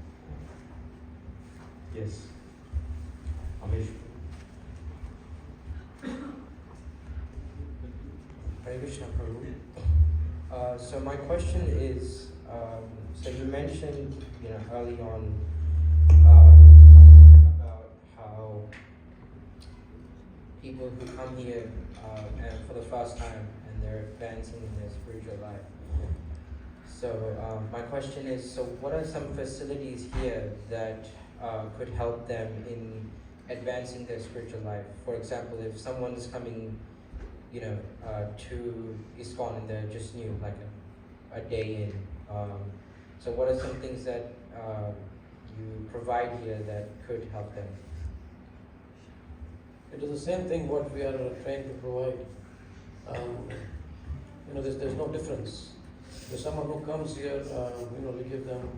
Yes, Amish. Hare Krishna, Prabhu. So my question is, so you mentioned, early on people who come here and for the first time and they're advancing in their spiritual life. So my question is, so what are some facilities here that could help them in advancing their spiritual life? For example, if someone is coming, to ISKCON and they're just new, like a day in, so what are some things that you provide here that could help them? It is the same thing what we are trying to provide. There's no difference. There's someone who comes here, we give them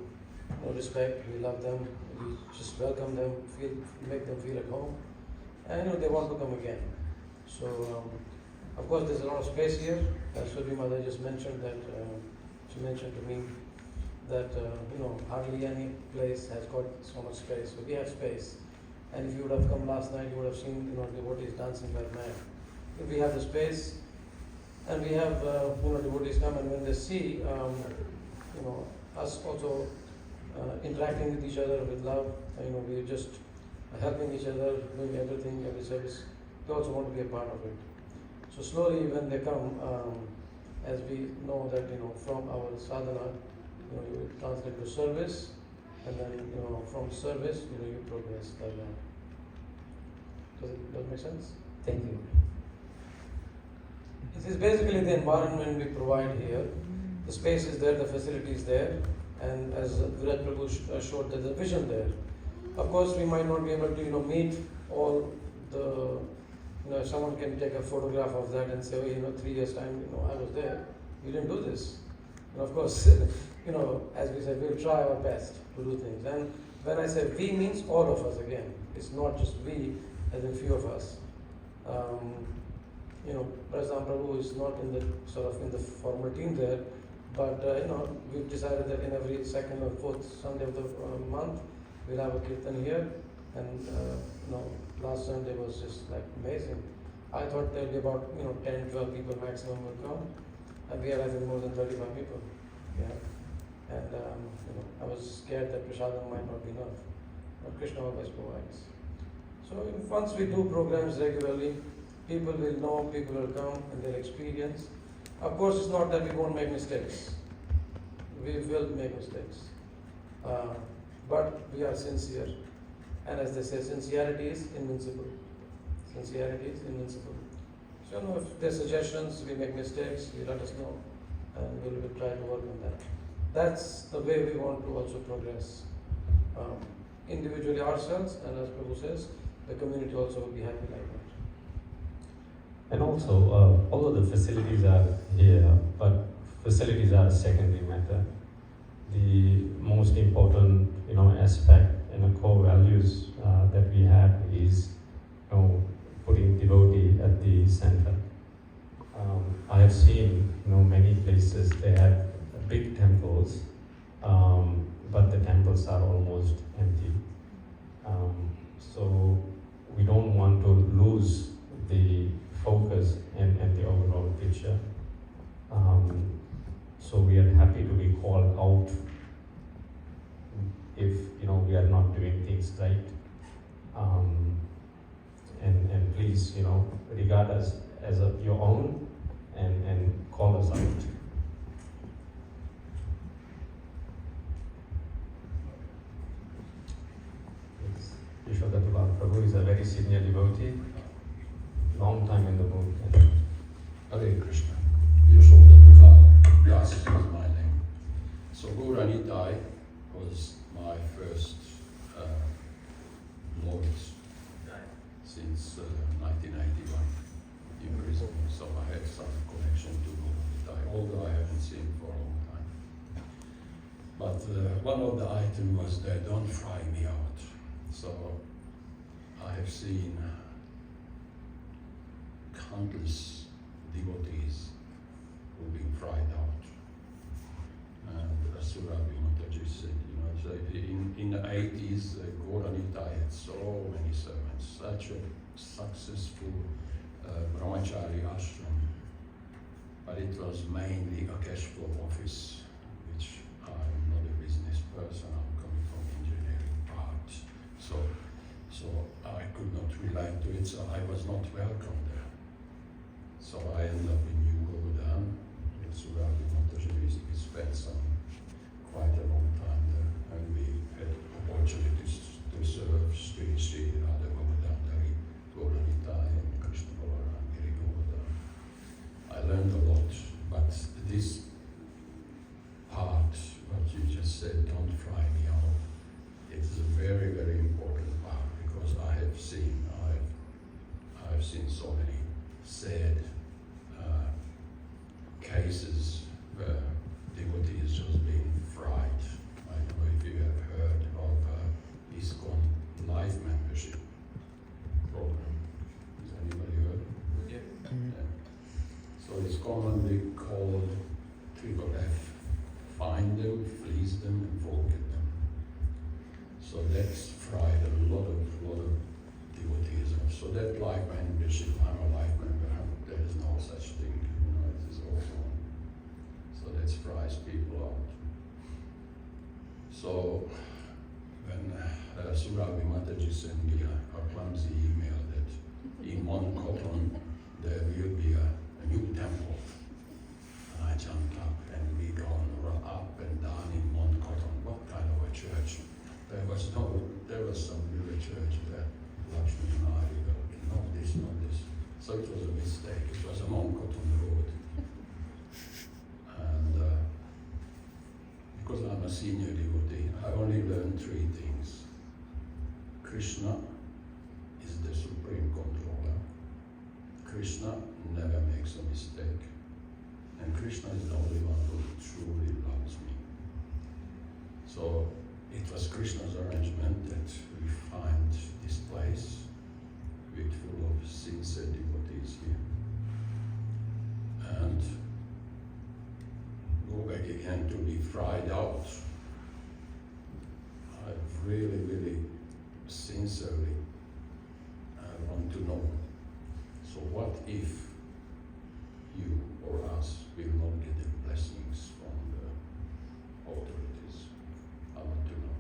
respect, we love them, we just welcome them, make them feel at home, and they want to come again. So, of course, there's a lot of space here. As Surbi Mother just mentioned that, she mentioned to me that, hardly any place has got so much space. So we have space. And if you would have come last night, you would have seen, devotees dancing like mad. If we have the space, and we have, devotees come, and when they see, us also interacting with each other with love, we're just helping each other, doing everything, every service. They also want to be a part of it. So slowly, when they come, as we know that, from our sadhana, you translate to service, and then, from service, you progress like that. Does it make sense? Thank you. This is basically the environment we provide here. The space is there, the facility is there, and as Virat Prabhu showed, there's a vision there. Of course, we might not be able to, meet all the, someone can take a photograph of that and say, oh, 3 years time, I was there. We didn't do this. And of course, as we said, we'll try our best to do things. And when I say we, means all of us again. It's not just we, as in few of us. President Prabhu is not in the formal team there, but we've decided that in every second or fourth Sunday of the month, we'll have a kirtan here. And last Sunday was just like amazing. I thought there'll be about 10, 12 people maximum would come, and we are having more than 35 people. Yeah. And I was scared that prasadam might not be enough, but Krishna always provides. So once we do programs regularly, people will know, people will come and they'll experience. Of course, it's not that we won't make mistakes. We will make mistakes. But we are sincere. And as they say, sincerity is invincible. Sincerity is invincible. So if there's suggestions, we make mistakes, you let us know, and we will try to work on that. That's the way we want to also progress. Individually ourselves, and as Prabhu says, the community also will be happy like that. And also, although the facilities are here, but facilities are a secondary matter. The most important, aspect and core values that we have is, putting devotee at the center. I have seen, many places they have big temples, but the temples are almost empty. So we don't want to lose the focus and the overall picture. So we are happy to be called out if we are not doing things right. And please, regard us as your own and call us out. Yashodatulal Prabhu is a very senior devotee, long time in the movement. Hare Krishna. Yashodatulal Das is my name. So Gauranitai was my first Lord since 1991 in Brisbane. So I had some connection to Gauranitai, although I haven't seen him for a long time. But one of the items was that don't fry me out. So I have seen countless devotees who've been fried out. And as Surabhi Mataji said, so in the 80s, Gauranitai had so many servants, such a successful brahmachari ashram, but it was mainly a cash flow office, which I'm not a business person, I'm coming from engineering part. So So I could not relate to it, so I was not welcome there. So I ended up in New Govardhan, in Surabhi Mataji. We spent quite a long time there, and we had opportunities to serve Sri Sri Radha Govardhan, Dari Gauranitai, and Krishna Balaram, Giri Govardhan. I learned a lot, but this part, what you just said, don't fry me out. It's a very, very important part because I've seen so many sad cases where devotees just being fried. I don't know if you have heard of ISKCON life membership program. Has anybody heard? Yeah. Yeah. So it's commonly called triple F. Find them, fleece them, and forget them. So that's fried a lot of devotees. So that life membership, I'm a life member, there is no such thing, it is also. So that fries people out. So when Surabhi Mataji sent me a clumsy email that in one cotton there will be a new temple. And I jumped up and we gone up and down in one cotton. What kind of a church? There was some real church there. Lakshmi and I, not this. So it was a mistake. It was a Moncotton road. And because I'm a senior devotee, I only learned 3 things. Krishna is the supreme controller. Krishna never makes a mistake. And Krishna is the only one who truly loves me. So it was Krishna's arrangement that we find this place with full of sincere devotees here. And go back again to be fried out. I really sincerely want to know. So what if you or us will not get the blessings from the authorities? I want to know.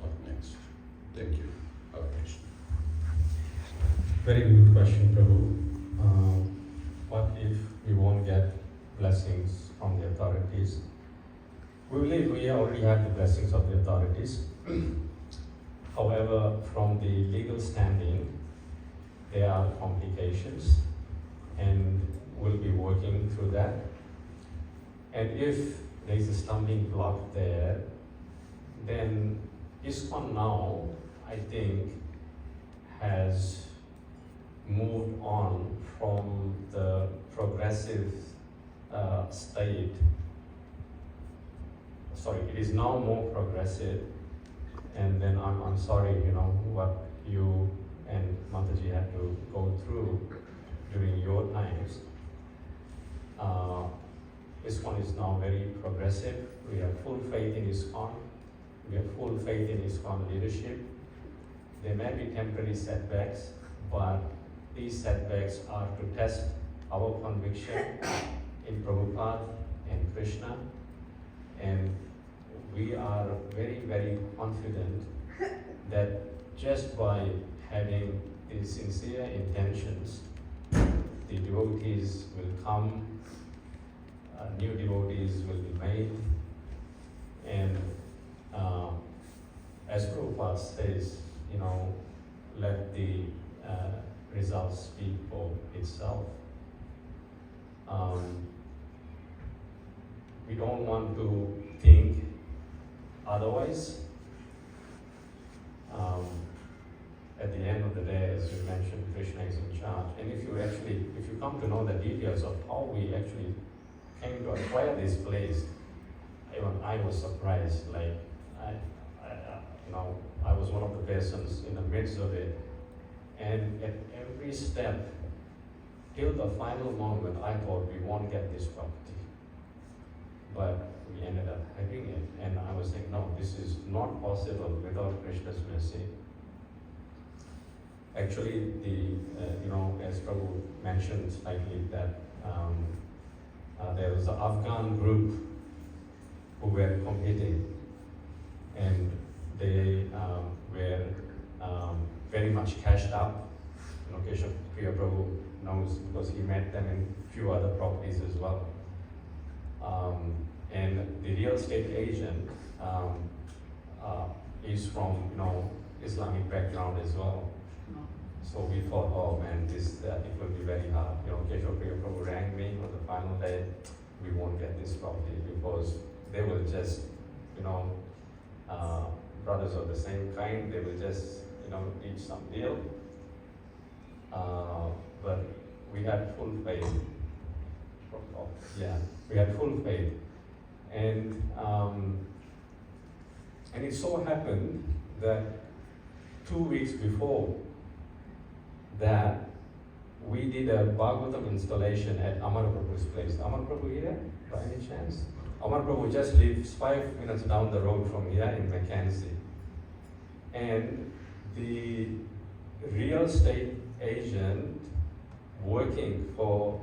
What next? Thank you. Hare Krishna. Very good question, Prabhu. What if we won't get blessings from the authorities? We believe we already have the blessings of the authorities. However, from the legal standing, there are complications, and we'll be working through that. And if there is a stumbling block there, then ISKCON now, I think, has moved on from the progressive state. Sorry, it is now more progressive, and then I'm sorry, what you and Mataji had to go through during your times. ISKCON is now very progressive. We have full faith in ISKCON. We have full faith in ISKCON leadership. There may be temporary setbacks, but these setbacks are to test our conviction in Prabhupada and Krishna. And we are very confident that just by having these sincere intentions, the devotees will come, new devotees will be made, and as Prabhupada says, let the results speak for itself. We don't want to think otherwise. At the end of the day, as you mentioned, Krishna is in charge. And if you come to know the details of how we actually came to acquire this place, even I was surprised. Like, I was one of the persons in the midst of it, and at every step, till the final moment, I thought we won't get this property, but we ended up having it. And I was saying, no, this is not possible without Krishna's mercy. Actually, as Prabhu mentioned slightly, that there was an Afghan group who were competing, and they were very much cashed up. You know, Keshav Priya Prabhu knows because he met them in few other properties as well. And the real estate agent is from, you know, Islamic background as well. So we thought, oh man, it will be very hard. You know, Keshav Priya Prabhu rang me on the final day, we won't get this property because they will just, you know, brothers of the same kind, they will just, you know, reach some deal. But we had full faith. Yeah, we had full faith. And it so happened that 2 weeks before that, we did a Bhagavatam installation at Amar Prabhu's place. Amar Prabhu here, by any chance? Amar Prabhu just lives 5 minutes down the road from here in Mackenzie. And the real estate agent working for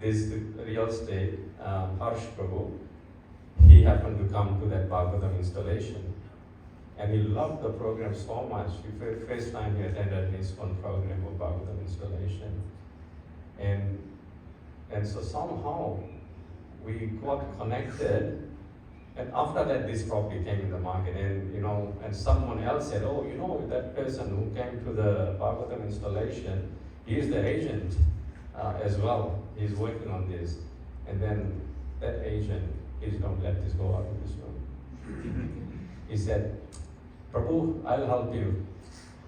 this real estate, Harsh Prabhu, he happened to come to that Bhagavatam installation. And he loved the program so much. The first time he attended his own program of Bhagavatam installation. And so somehow we got connected. And after that, this property came in the market. And you know, and someone else said, oh, you know, that person who came to the Bhagavatam installation, he is the agent as well. He's working on this. And then that agent, please don't let this go out of this room. He said, Prabhu, I'll help you.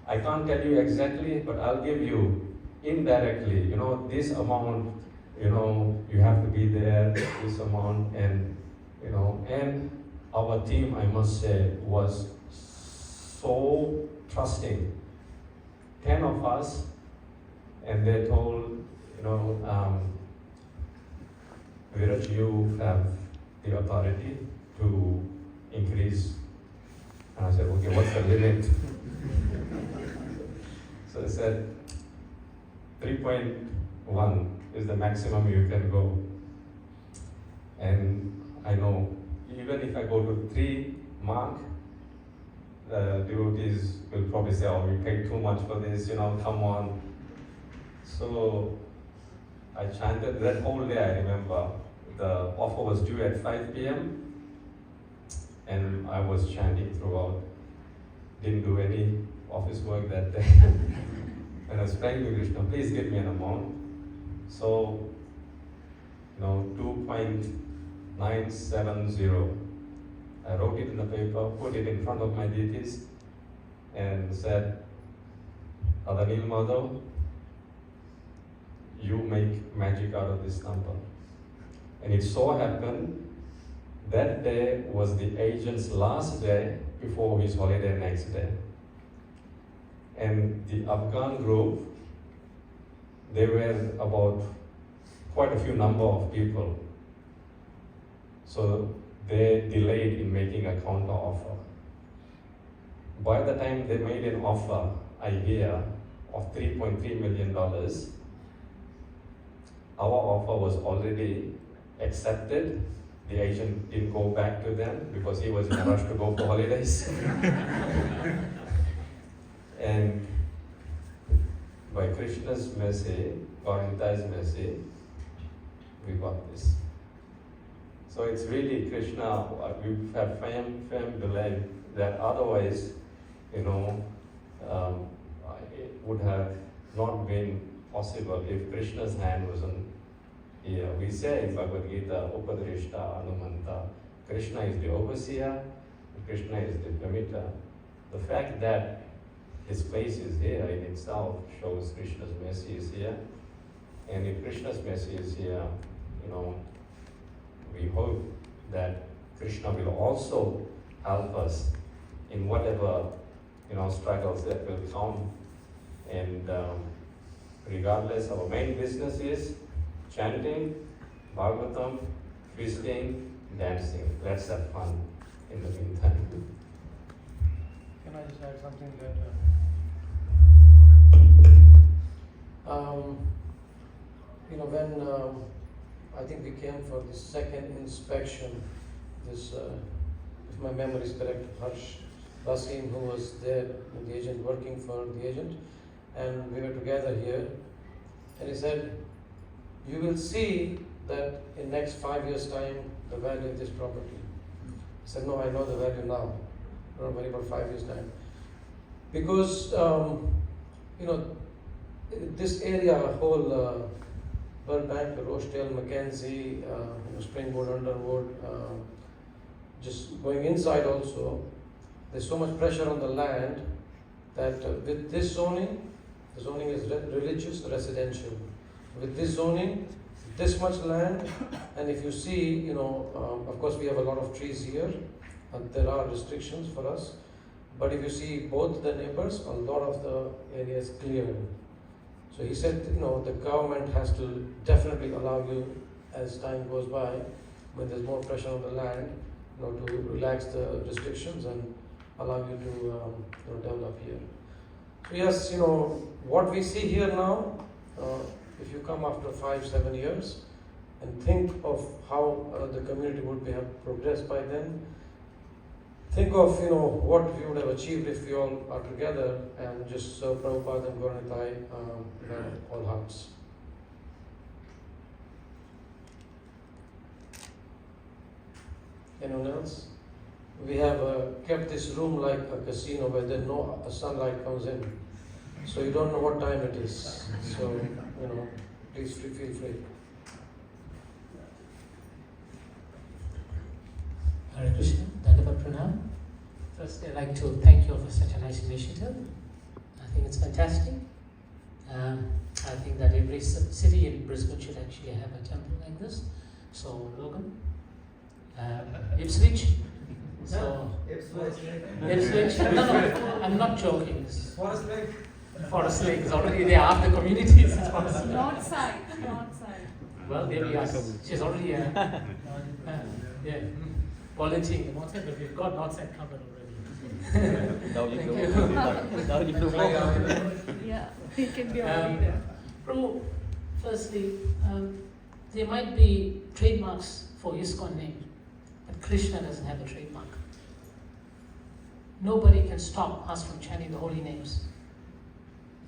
I can't tell you exactly, but I'll give you indirectly, you know, this amount, you know, you have to be there, this amount, and, you know, and our team, I must say, was so trusting. 10 of us, and they told, you know, Viraj, you have the authority to increase. And I said, okay, what's the limit? So they said, 3.1 is the maximum you can go. And I know, even if I go to 3 mark, the devotees will probably say, oh, we paid too much for this, you know, come on. So I chanted that whole day, I remember. The offer was due at 5 p.m. and I was chanting throughout. Didn't do any office work that day. And I was praying to Krishna, please give me an amount. So, you know, 2.970. I wrote it in the paper, put it in front of my deities, and said, Adanil Madhav, you make magic out of this number. And it so happened that day was the agent's last day before his holiday next day. And the Afghan group, they were about quite a few number of people. So they delayed in making a counter offer. By the time they made an offer, I hear, of $3.3 million, our offer was already accepted. The agent didn't go back to them because he was in a rush to go for holidays. And by Krishna's mercy, Gaurita's mercy, we got this. So it's really Krishna, we have firm belief that otherwise, you know, it would have not been possible if Krishna's hand wasn't here. We say in Bhagavad Gita, Upadrishta Anumanta, Krishna is the overseer, Krishna is the Pramita. The fact that his place is here in itself shows Krishna's mercy is here. And if Krishna's mercy is here, you know, we hope that Krishna will also help us in whatever, you know, struggles that will come. And regardless, our main business is chanting, Bhagavatam, feasting, dancing. Let's have fun in the meantime. Can I just add something that you know, when I think we came for the second inspection, this, if my memory is correct, Harsh Basim, who was there with the agent, working for the agent, and we were together here. And he said, you will see that in next 5 years' time, the value of this property. I said, no, I know the value now. Don't worry about 5 years' time. Because, this area, whole Burbank, Rochdale, Mackenzie, Springwood, Underwood, just going inside also, there's so much pressure on the land that with this zoning, the zoning is religious, residential. With this zoning, this much land, and if you see, of course we have a lot of trees here, and there are restrictions for us, but if you see both the neighbors, a lot of the area is cleared. So he said, the government has to definitely allow you, as time goes by, when there's more pressure on the land, to relax the restrictions and allow you to develop here. So yes, what we see here now, if you come after 5-7 years and think of how the community would have progressed by then, think of what we would have achieved if we all are together and just serve Prabhupada and Gauranitai in our all hearts. Anyone else? We have kept this room like a casino where there's no sunlight comes in, so you don't know what time it is. So please feel free. Hare Krishna, Dandavat Pranam. First, I'd like to thank you for such a nice initiative. I think it's fantastic. I think that every city in Brisbane should actually have a temple like this. So, Logan, Ipswich. So, Ipswich. No, I'm not joking. Forest Lake. Forest Lake is already there. Half the community is Forest Lake. North side. Well, there we are. She's already yeah, volunteering the north side, but we've got north side covered already. Now you can fly out. Yeah, he can be our leader. Prabhu, firstly, there might be trademarks for ISKCON name, but Krishna doesn't have a trademark. Nobody can stop us from chanting the holy names.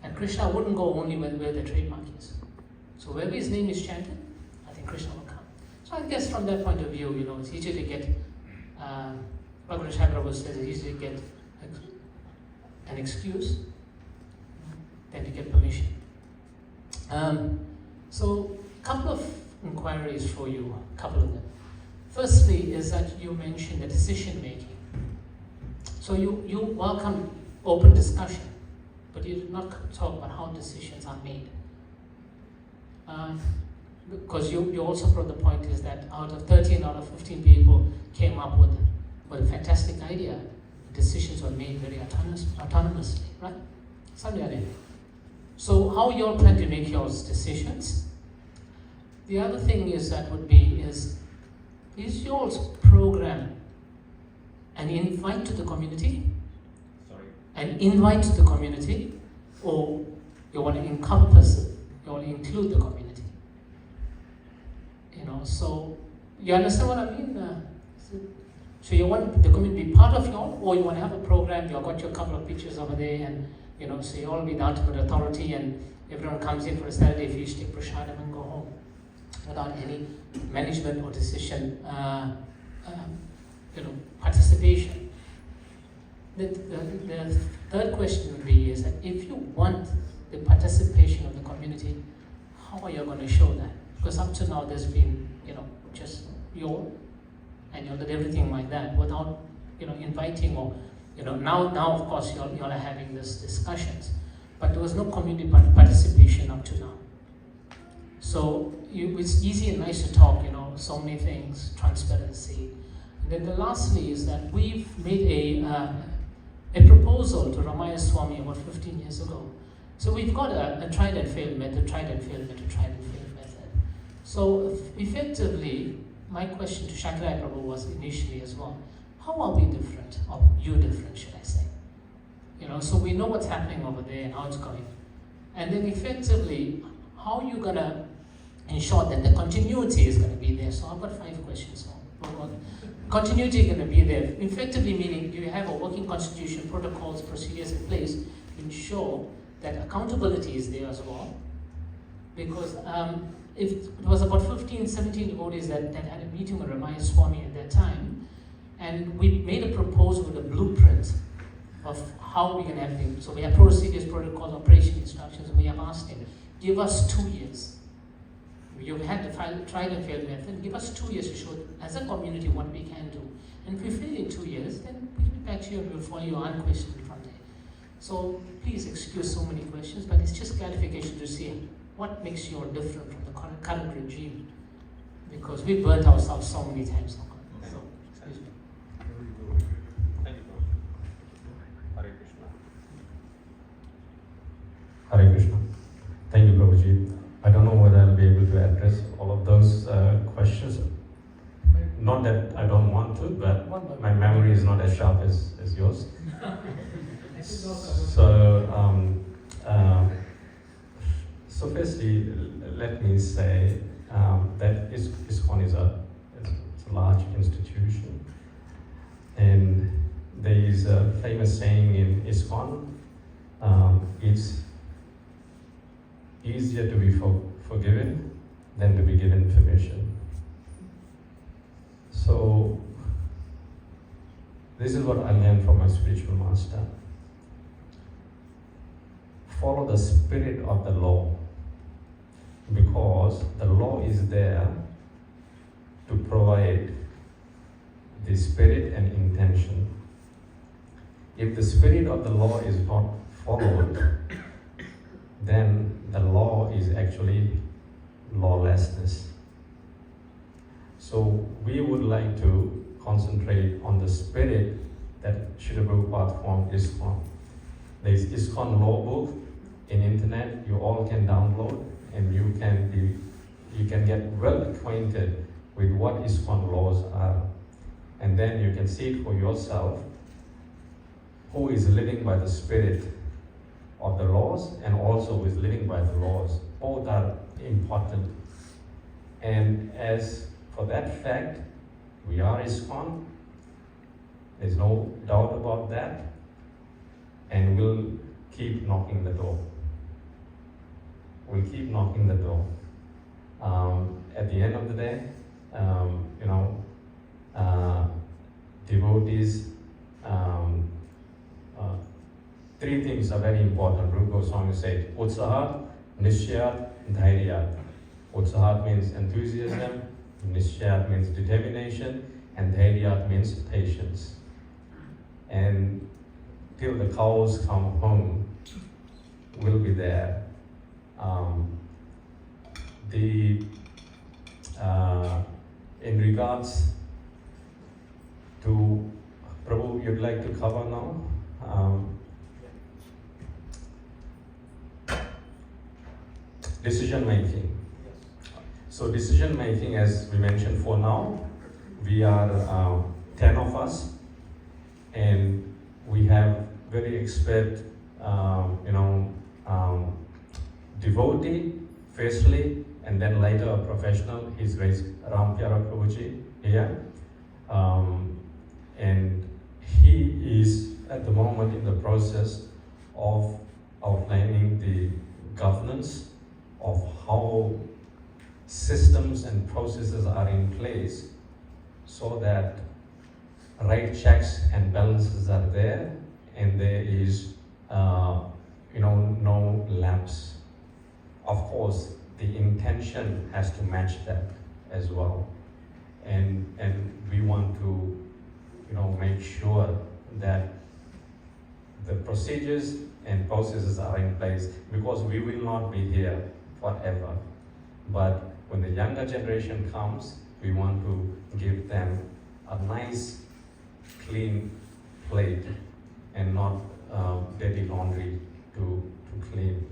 And Krishna wouldn't go only where the trademark is. So wherever his name is chanted, I think Krishna will come. So I guess from that point of view, it's easy to get, Bhagavad Prabhu says it's easy to get an excuse than to get permission. So a couple of inquiries for you, a couple of them. Firstly is that you mentioned the decision making. So you welcome open discussion, but you did not talk about how decisions are made. Because you also brought the point is that out of 13 out of 15 people came up with a fantastic idea. Decisions were made very autonomously, right? Something like that. So how you all plan to make your decisions? The other thing is your program an invite to the community? Sorry? An invite to the community, or you want to encompass it, you want to include the community? So you understand what I mean? So you want the community to be part of you all, or you want to have a program, you've got your couple of pictures over there, and so you all be the ultimate authority, and everyone comes in for a Saturday feast, take prasadam and go home without any management or decision participation. The third question would be is that if you want the participation of the community, how are you going to show that? Because up to now there's been just and you did everything like that without inviting or now of course you all are having these discussions, but there was no community participation up to now. So it's easy and nice to talk, so many things, transparency. And then the lastly is that we've made a proposal to Ramaya Swami about 15 years ago. So we've got a tried and failed method. So effectively, my question to Shankara Prabhu was initially as well, how are we different, or you different, should I say? So we know what's happening over there and how it's going. And then effectively, how are you going to ensure that the continuity is going to be there? So I've got 5 questions. Continuity going to be there. Effectively meaning you have a working constitution, protocols, procedures in place to ensure that accountability is there as well. Because if it was about 15, 17 devotees that had a meeting with Ramaya Swami at that time, and we made a proposal with a blueprint of how we can have things. So we have procedures, protocols, operation instructions, and we have asked him, give us 2 years. You've had the tried and failed method, give us 2 years to show as a community what we can do. And if we fail in 2 years, then we'll be back to you and we'll follow you unquestioned from there. So please excuse so many questions, but it's just clarification to see what makes you all different from the current regime. Because we burnt ourselves so many times. So, excuse me. Thank you, Prabhuji. Hare Krishna. Hare Krishna. Thank you, Prabhuji. I don't know whether I'll be able to address all of those questions. Not that I don't want to, but my memory is not as sharp as yours. So firstly, let me say that ISKCON is a large institution, and there is a famous saying in ISKCON, it's easier to be forgiven than to be given permission. So this is what I learned from my spiritual master. Follow the spirit of the law, because the law is there to provide the spirit and intention. If the spirit of the law is not followed, then the law is actually lawlessness. So we would like to concentrate on the spirit that Srila Prabhupada formed ISKCON. There is ISKCON law book in internet, you all can download, and you can get well acquainted with what ISKCON laws are. And then you can see it for yourself, who is living by the spirit of the laws and also is living by the laws. Both are important. And as for that fact, we are ISKCON. There's no doubt about that. And we'll keep knocking the door. We'll keep knocking the door. At the end of the day, devotees, three things are very important. Rupa Goswami said, Utsahat, Nishayat, Dhairya. Utsahat means enthusiasm, Nishayat means determination, and Dhairya means patience. And till the cows come home, we'll be there. In regards to Prabhu, you'd like to cover now? Decision making. So decision making, as we mentioned, for now, we are 10 of us, and we have very expert, devotee, firstly, and then later a professional. He's raised Ram Pyara Prabhuji here. And he is at the moment in the process of outlining the governance of how systems and processes are in place so that right checks and balances are there and there is no lapse. Of course, the intention has to match that as well. And we want to make sure that the procedures and processes are in place, because we will not be here forever. But when the younger generation comes, we want to give them a nice, clean plate and not dirty laundry to clean.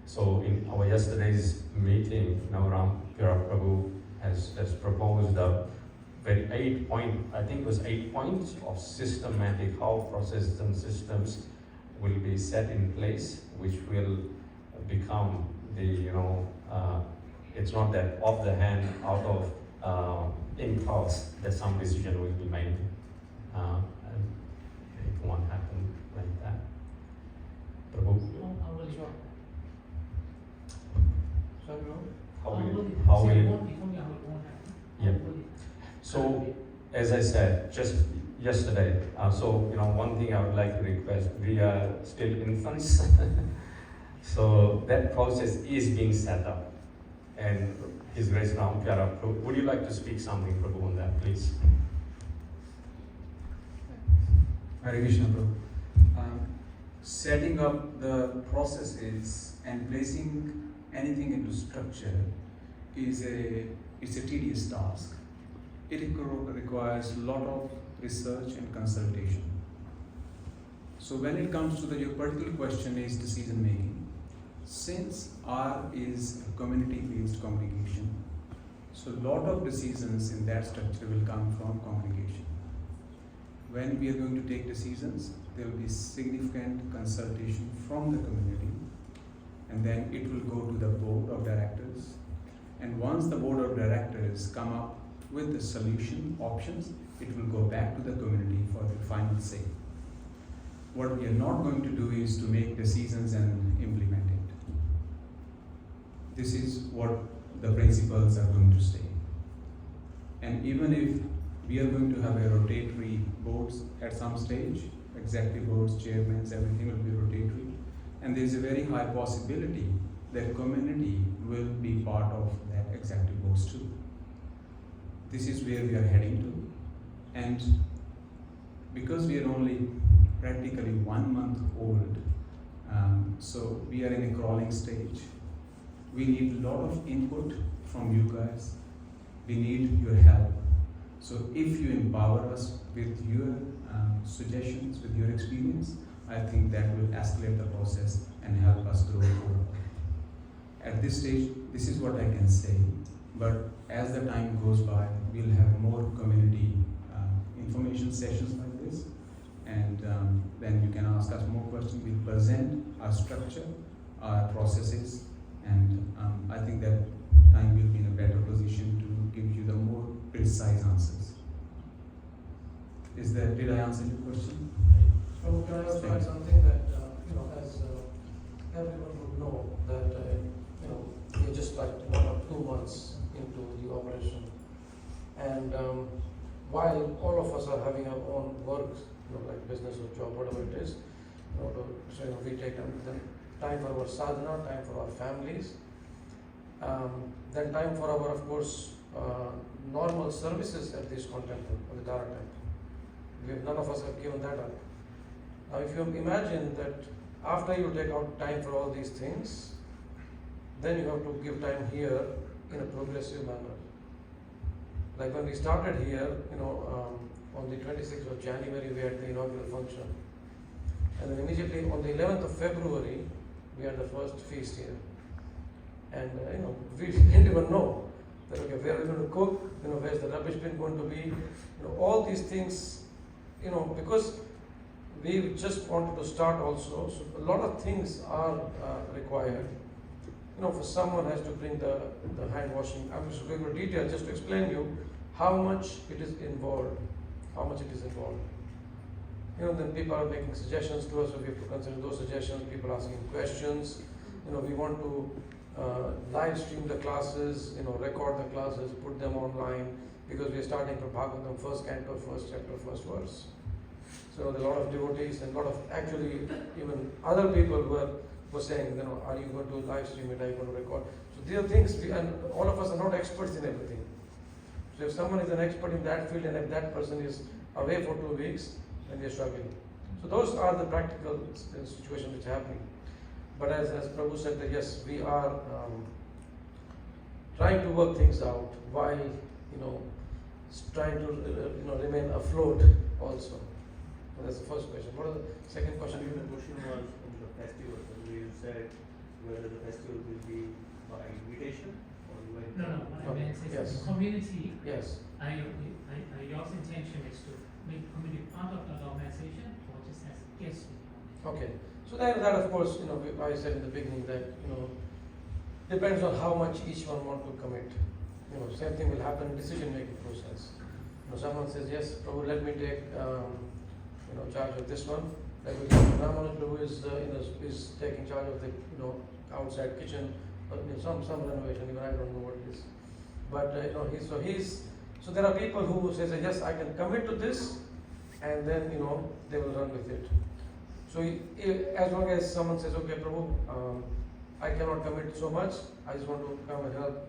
So in our yesterday's meeting, Ram Pyara Prabhu has proposed a very 8 points of systematic how processes and systems will be set in place, which will become the, it's not that off the hand, out of in thoughts that some decision will be made. And it won't happen like that. Prabhu, how will yeah. So, as I said just yesterday, one thing I would like to request, we are still infants, so that process is being set up. And His Grace Ram Pyara, would you like to speak something, Prabhu, on that, please? Hare Krishna, Prabhu. Setting up the processes and placing anything into structure is a tedious task. It requires a lot of research and consultation. So when it comes to your particular question is decision making, since R is a community-based congregation, so a lot of decisions in that structure will come from congregation. When we are going to take decisions, there will be significant consultation from the community, and then it will go to the board of directors. And once the board of directors come up with the solution options, it will go back to the community for the final say. What we are not going to do is to make decisions and implement it. This is what the principles are going to stay. And even if we are going to have a rotatory boards at some stage, executive boards, chairmen, everything will be rotatory, and there is a very high possibility that community will be part of that executive boards too. This is where we are heading to, and because we are only practically 1 month old, so we are in a crawling stage. We need a lot of input from you guys. We need your help. So if you empower us with your suggestions, with your experience, I think that will escalate the process and help us grow forward. At this stage, this is what I can say, but as the time goes by, we'll have more community information sessions like this, and then you can ask us more questions. We'll present our structure, our processes, and I think that time will be in a better position to give you the more precise answers. Did I answer your question? So can I also add something that, as everyone would know, that, we're just like 2 months into the operation. And while all of us are having our own work, like business or job, whatever it is, we take time for our sadhana, time for our families, then time for our, of course, normal services at this temple, or the Dara temple. None of us have given that up. Now, if you imagine that after you take out time for all these things, then you have to give time here in a progressive manner. Like when we started here, on the 26th of January, we had the inaugural function. And then immediately on the 11th of February, we had the first feast here. And, we didn't even know that, okay, where are we going to cook? Where's the rubbish bin going to be? All these things, because we just wanted to start also, so a lot of things are required. For someone has to bring the hand washing. I'm just going into detail just to explain you how much it is involved. Then people are making suggestions to us, so we have to consider those suggestions. People asking questions. We want to live stream the classes, record the classes, put them online, because we are starting from Bhagavatam, first canto, first chapter, first verse. So there are a lot of devotees and a lot of actually even other people were saying, are you going to live stream it, are you going to record? So these are things, and all of us are not experts in everything. So if someone is an expert in that field and if that person is away for 2 weeks, then we are struggling. So those are the practical situations which are happening. But as Prabhu said, that yes, we are trying to work things out while trying to remain afloat also. So that's the first question. What is the second question? The question was on the festival. You said whether the festival will be by invitation or by No. What I meant is Yes. the community. Yes. Your intention is to make community part of the organization, or just as guests. Okay. So that of course, I said in the beginning that, depends on how much each one want to commit. same thing will happen in decision-making process. Someone says, yes, Prabhu, let me take charge of this one. Like Ramana Prabhu is taking charge of the outside kitchen, but some renovation. Even I don't know what it is. But so there are people who say yes, I can commit to this, and then they will run with it. So as long as someone says, okay, Prabhu, I cannot commit so much. I just want to come and help.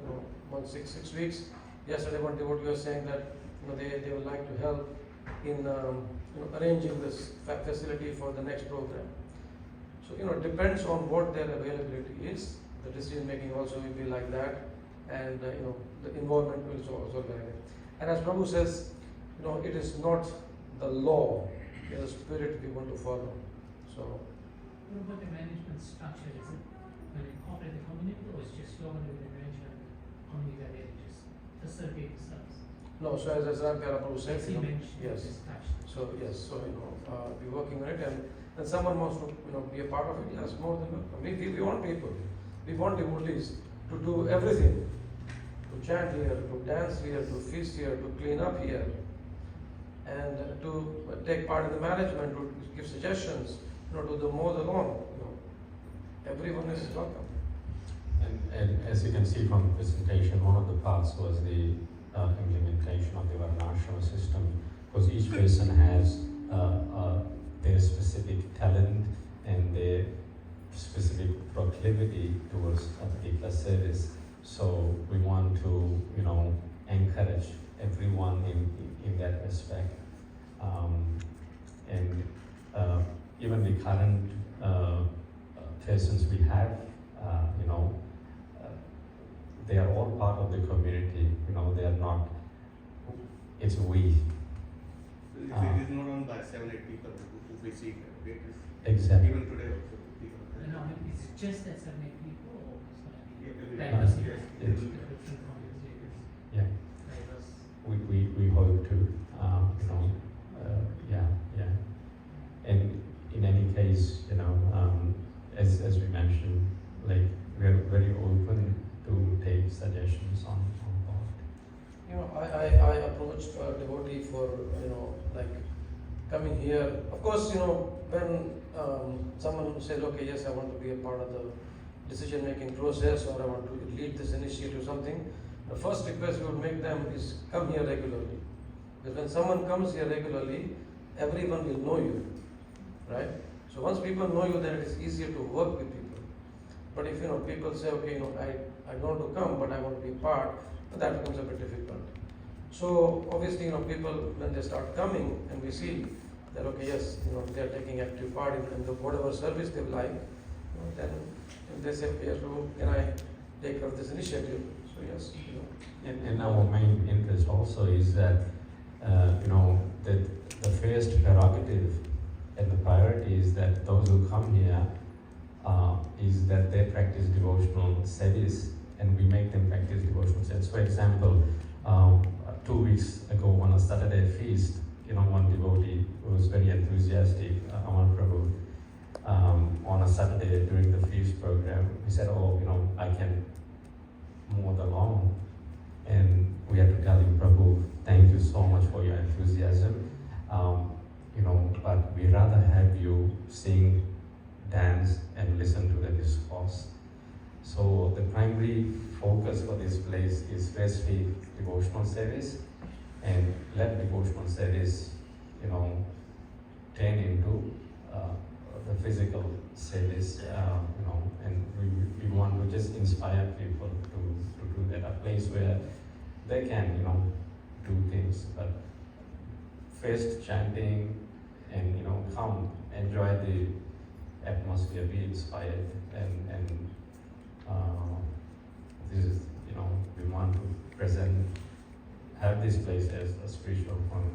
6 weeks. Yesterday, one devotee was saying that they would like to help in arranging this facility for the next program. So it depends on what their availability is. The decision making also will be like that, and the involvement will also be like that. And as Prabhu says, it is not the law, it is the spirit we want to follow. So. What about the management structure? Is it going to incorporate the community, or is just you're going to be the management only that they just facilitate the service? No, so as Ramkara Prabhu said, yes. So we're working on it, and someone wants to be a part of it. Yes, more than welcome. We want people. We want devotees to do everything, to chant here, to dance here, to feast here, to clean up here, and to take part in the management, to give suggestions, to mow the lawn. Everyone is welcome. And as you can see from the presentation, one of the parts was the implementation of the Varnashrama system, because each person has their specific talent and their specific proclivity towards a particular service. So we want to, encourage everyone in that respect. Even the current persons we have, they are all part of the community. They are not. It's we. It is not run by 7-8 people who we see here. Exactly. Even today also people. No, it's just that 7 people, or it's going to be Diverse. different communities. Yeah. Diverse. We hope to, and in any case, as we mentioned, like we are very open to take suggestions on board. I approached a devotee for coming here. Of course, when someone says, okay, yes, I want to be a part of the decision-making process, or I want to lead this initiative or something, the first request we would make them is come here regularly. Because when someone comes here regularly, everyone will know you, right? So once people know you, then it is easier to work with people. But if people say, okay, I don't want to come, but I want to be part, that becomes a bit difficult. So obviously, people when they start coming and we see that okay, yes, they are taking active part in the whatever service they like, then they say, yes, can I take care of this initiative? So yes, And our main interest also is that that the first prerogative and the priority is that those who come here is that they practice devotional service, and we make them practice devotional service. For example, 2 weeks ago on a Saturday feast, one devotee who was very enthusiastic, Aman Prabhu, on a Saturday during the feast program, he said, I can mow the lawn. And we had to tell him, Prabhu, thank you so much for your enthusiasm. But we rather have you sing, dance, and listen to the discourse. So the primary focus for this place is firstly devotional service, and let devotional service, turn into the physical service, and we want to just inspire people to do that, a place where they can, do things, but first chanting and, come, enjoy the atmosphere, be inspired, and this is, we want to have this place as a spiritual home.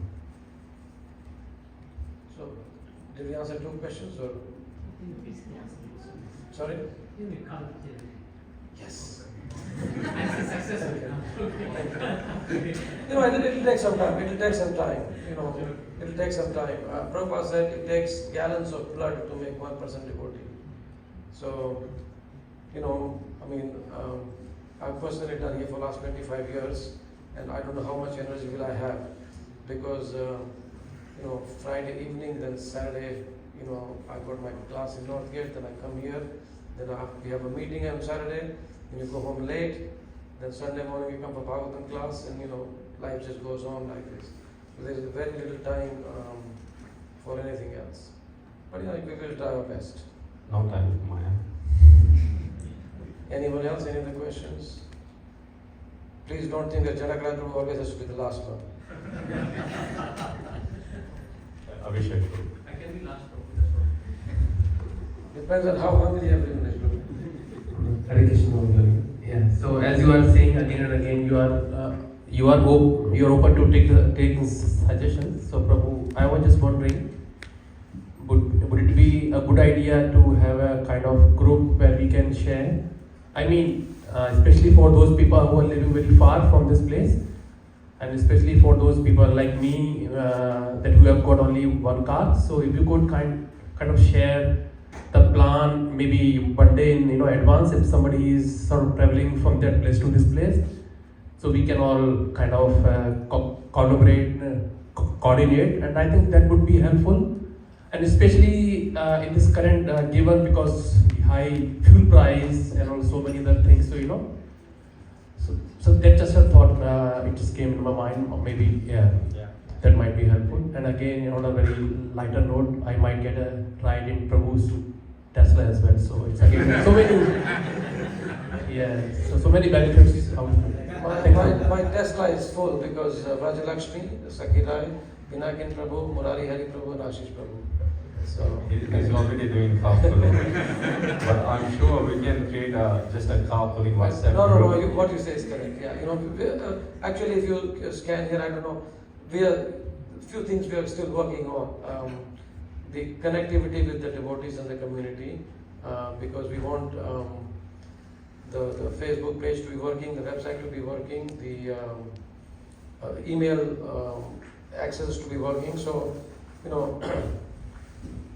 So, did we answer 2 questions or? Sorry? Yes. It will take some time. It will take some time. It will take some time. Prabhupada said it takes gallons of blood to make 1% devotee. So, I've personally done here for last 25 years, and I don't know how much energy will I have, because Friday evening, then Saturday, I've got my class in Northgate, then I come here, then we have a meeting on Saturday, then you go home late, then Sunday morning you come for Bhagavatam class, and life just goes on like this. So there is very little time for anything else. But we will try our best. No time for Maya. Anyone else? Any other questions? Please don't think that Janakran Prabhu always has to be the last one. Abhishek. I can be last, Prabhu. Depends on how hungry everyone is. Hare Krishna. Yeah. So as you are saying again and again, you are open to take suggestions. So Prabhu, I was just wondering, would it be a good idea to have a kind of group where we can share? I mean, especially for those people who are living very far from this place, and especially for those people like me that who have got only one car. So if you could kind of share the plan maybe one day in advance, if somebody is sort of traveling from that place to this place, so we can all kind of collaborate, coordinate, and I think that would be helpful. And especially in this current given, because the high fuel price and also many other things, so that's just a thought. It just came in my mind. Or maybe that might be helpful. And again, on a very lighter note, I might get a ride in Prabhu's Tesla as well. So it's again so many benefits. My Tesla is full because Rajalakshmi, Sakirai, Pinakin Prabhu, Murari Hari Prabhu, and Ashish Prabhu. So He's already doing carpooling, but I'm sure we can create just a carpooling WhatsApp group. What you say is correct. Yeah, actually, if you scan here, I don't know, few things we are still working on. The connectivity with the devotees and the community, because we want the Facebook page to be working, the website to be working, the email access to be working. So,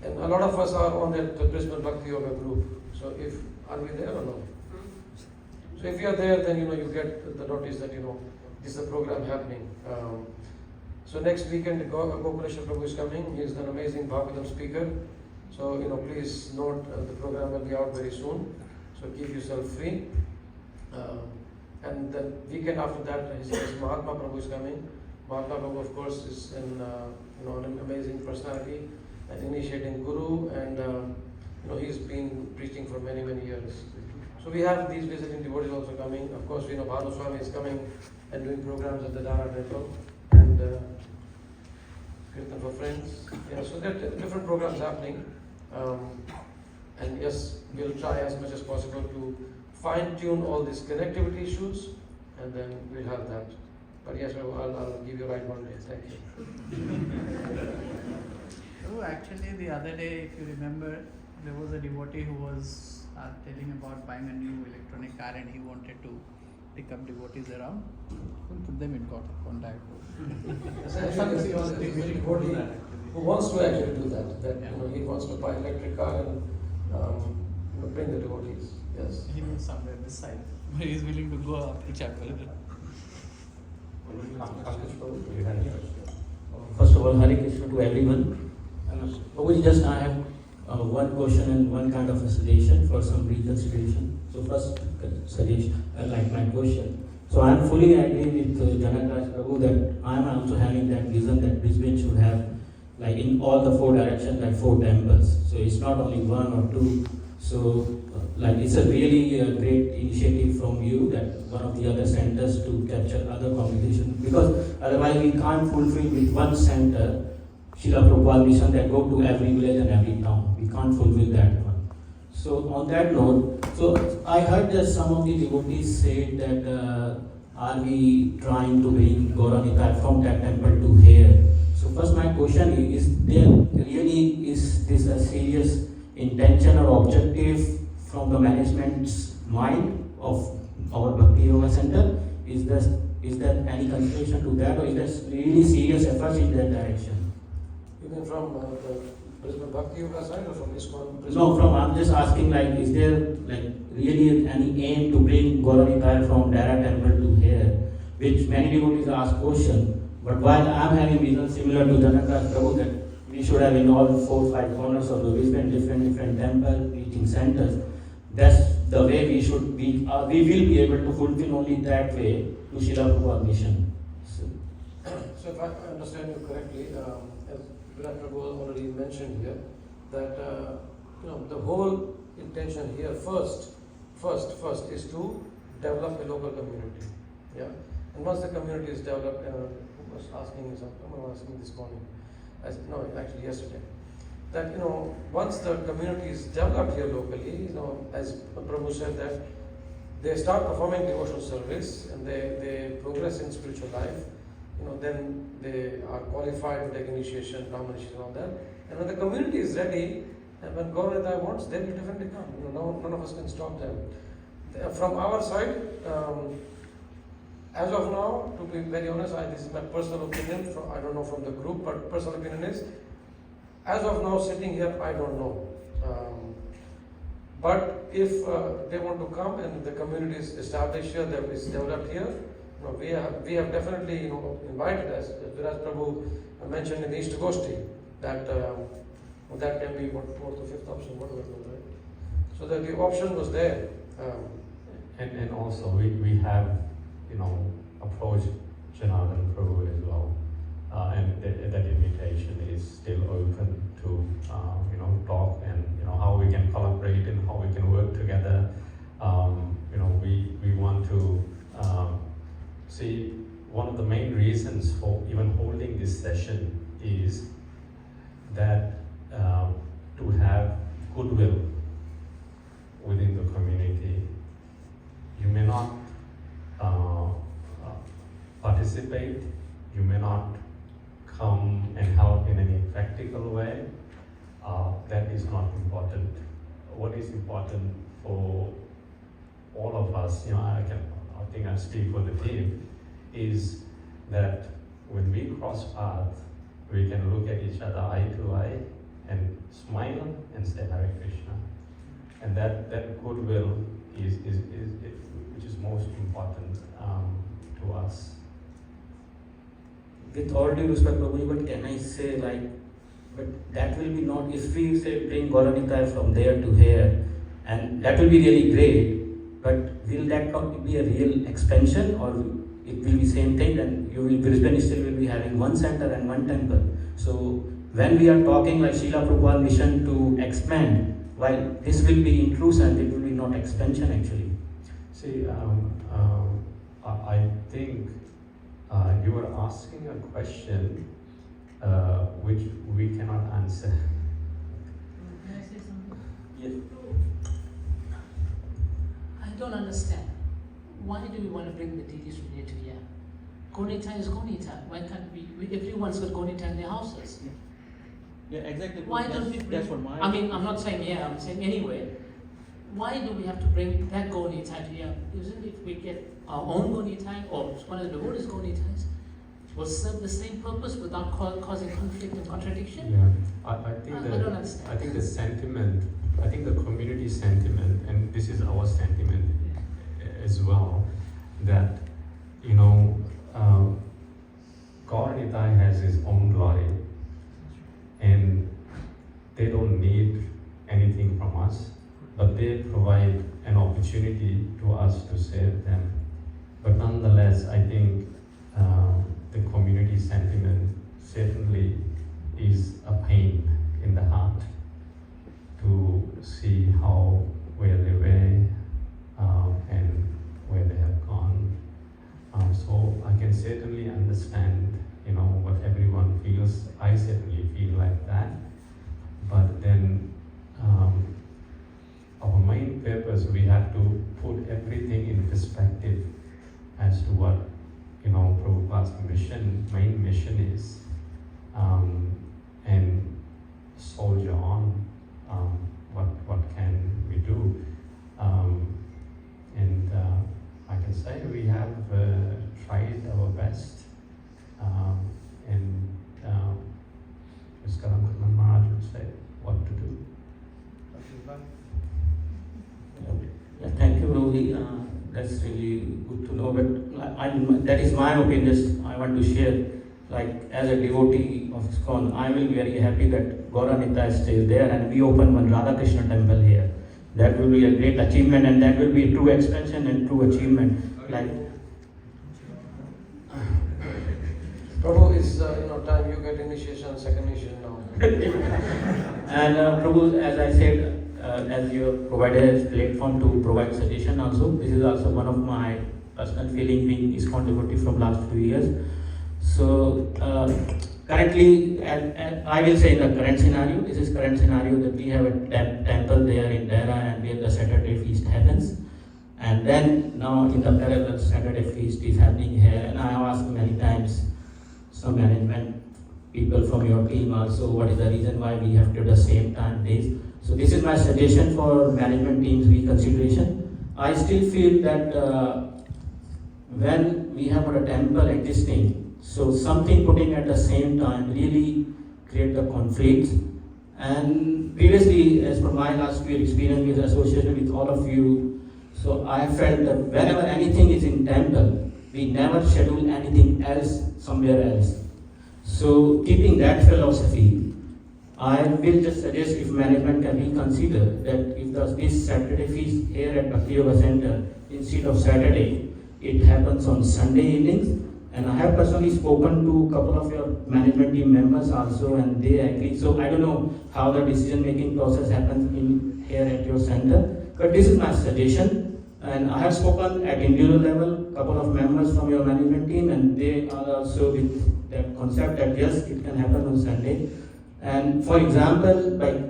and a lot of us are on the Brisbane Bhakti Yoga group. So are we there or no? So if you are there, then you get the notice that this is a program happening. So next weekend, Gopaleshwar Prabhu is coming. He is an amazing Bhagavatam speaker. So please note the program will be out very soon. So keep yourself free. And the weekend after that, his Mahatma Prabhu is coming. Mahatma Prabhu, of course, is an amazing personality and initiating guru, and he's been preaching for many years. So we have these visiting devotees also coming. Of course, Bhanu Swami is coming and doing programs at the Dara Temple, and Kirtan for Friends. So there are different programs happening. And yes, we'll try as much as possible to fine-tune all these connectivity issues, and then we'll have that. But yes, I'll give you a ride one day. Thank you. Oh, actually, the other day, if you remember, there was a devotee who was telling about buying a new electronic car, and he wanted to pick up devotees around. We'll put them in contact. Actually, a devotee who wants to actually do that. He wants to buy an electric car and bring the devotees. Yes. He lives somewhere this side, but he's willing to go up to chapel. First of all, Hare Krishna to everyone. Just I have one question and one kind of a suggestion for some reconsideration. So first suggestion, like my question. So I am fully agree with Janakraj Prabhu that I am also having that vision that Brisbane should have, like in all the four directions, like 4 temples. So it's not only 1 or 2. So like it's a really great initiative from you that one of the other centers to capture other congregations, because otherwise we can't fulfill with one center Srila Prabhupada mission that go to every village and every town. We can't fulfill that one. So on that note, so I heard that some of the devotees said that are we trying to bring Gauranitai from that temple to here? So first my question is there really is this a serious intention or objective from the management's mind of our Bhakti Yoga Center? Is there any consideration to that, or is there really serious efforts in that direction? You mean from Brisbane Bhakti Yoga side or from ISKCON? No, I'm just asking, like, is there like really any aim to bring Gauranitai from Dara temple to here? Which many devotees ask question, but while I'm having vision similar to Janaka Prabhu that we should have in all 4-5 corners of the Brisbane different temple teaching centers. That's the way we should be. We will be able to fulfill only that way to Srila Prabhupada mission. So if I understand you correctly, as Virat Prabhu already mentioned here, that the whole intention here first is to develop a local community. Yeah, and once the community is developed, who was asking me something? Someone asked me this morning. Actually yesterday. That once the community is developed here locally, as Prabhu said that they start performing devotional service and they progress in spiritual life. Then they are qualified to take initiation, Brahman initiation, and all that. And when the community is ready, and when Gauranitai wants, they will definitely come. None of us can stop them. From our side, as of now, to be very honest, this is my personal opinion. I don't know from the group, but personal opinion is, as of now, sitting here, I don't know. But if they want to come and the community is established here, that is developed here, we have definitely invited, as Virat Prabhu mentioned in the East Goshti, that that can be what 4th or 5th option, whatever, right? So that the option was there. And also we have approached Janardhan Prabhu as well, and that invitation is still open to talk and how we can collaborate and how we can work together. We want to see, one of the main reasons for even holding this session is that to have goodwill within the community. You may not participate, you may not come and help in any practical way. That is not important. What is important for all of us, I think I speak for the team, is that when we cross paths, we can look at each other eye to eye and smile and say Hare Krishna. And that goodwill is which is most important to us. With all due respect, Prabhuji, but can I say but that will be not, if we say bring Gauranitai from there to here, and that will be really great, but will that not be a real expansion, or it will be same thing, and Brisbane still will be having one center and one temple. So when we are talking like Srila Prabhupada mission to expand, while this will be inclusion, it will be not expansion actually. See, I think you are asking a question which we cannot answer. Can I say something? Yes. I don't understand. Why do we want to bring the deities from here to here? Gauranitai is Gauranitai. Why can't everyone's got Gauranitai in their houses? Yeah, exactly. Why don't we bring, that's what my I'm not saying here, I'm saying anyway. Why do we have to bring that Gauranitai to here? Isn't it we get our own Gauranitai or one of the devotees' Gauranitais will serve the same purpose without causing conflict and contradiction? Yeah, I don't understand. I think the sentiment, I think the community sentiment, and this is our sentiment as well, that Gauranitai has his own glory, and they don't need anything from us, but they provide an opportunity to us to serve them. But nonetheless, I think the community sentiment certainly is a pain in the heart to see where they were and where they have gone. So I can certainly understand, what everyone feels. I certainly feel like that. But then our main purpose, we have to put everything in perspective as to what Prabhupada's main mission is, and soldier on. What can we do? And I can say we have tried our best, and Ms. Kalamkaran Maharaj would say that's really good to know. But that is my opinion. Just I want to share. Like as a devotee of ISKCON, I will be very happy that Gauranita stays there and we open one Radha Krishna temple here. That will be a great achievement, and that will be a true expansion and true achievement. Like Prabhu, is time you get initiation, second initiation now. and Prabhu, as I said, as you have provided a platform to provide suggestion also, this is also one of my personal feeling being ISKCON devotee from last few years. So currently, and I will say in the current scenario, this is current scenario that we have a temple there in Dera and where the Saturday feast happens. And then now in the parallel Saturday feast is happening here, and I have asked many times some management people from your team also what is the reason why we have to the same time days. So this is my suggestion for management team's reconsideration. I still feel that when we have a temple existing, so something putting at the same time really create the conflicts. And previously, as per my last few experience with association with all of you, so I felt that whenever anything is in temple, we never schedule anything else somewhere else. So keeping that philosophy, I will just suggest if management can reconsider that if this Saturday feast here at Bhakti Yoga Center, instead of Saturday, it happens on Sunday evenings. And I have personally spoken to a couple of your management team members also, and they agree. So I don't know how the decision-making process happens in here at your center, but this is my suggestion. And I have spoken at individual level, couple of members from your management team, and they are also with that concept that yes, it can happen on Sunday. And for example, like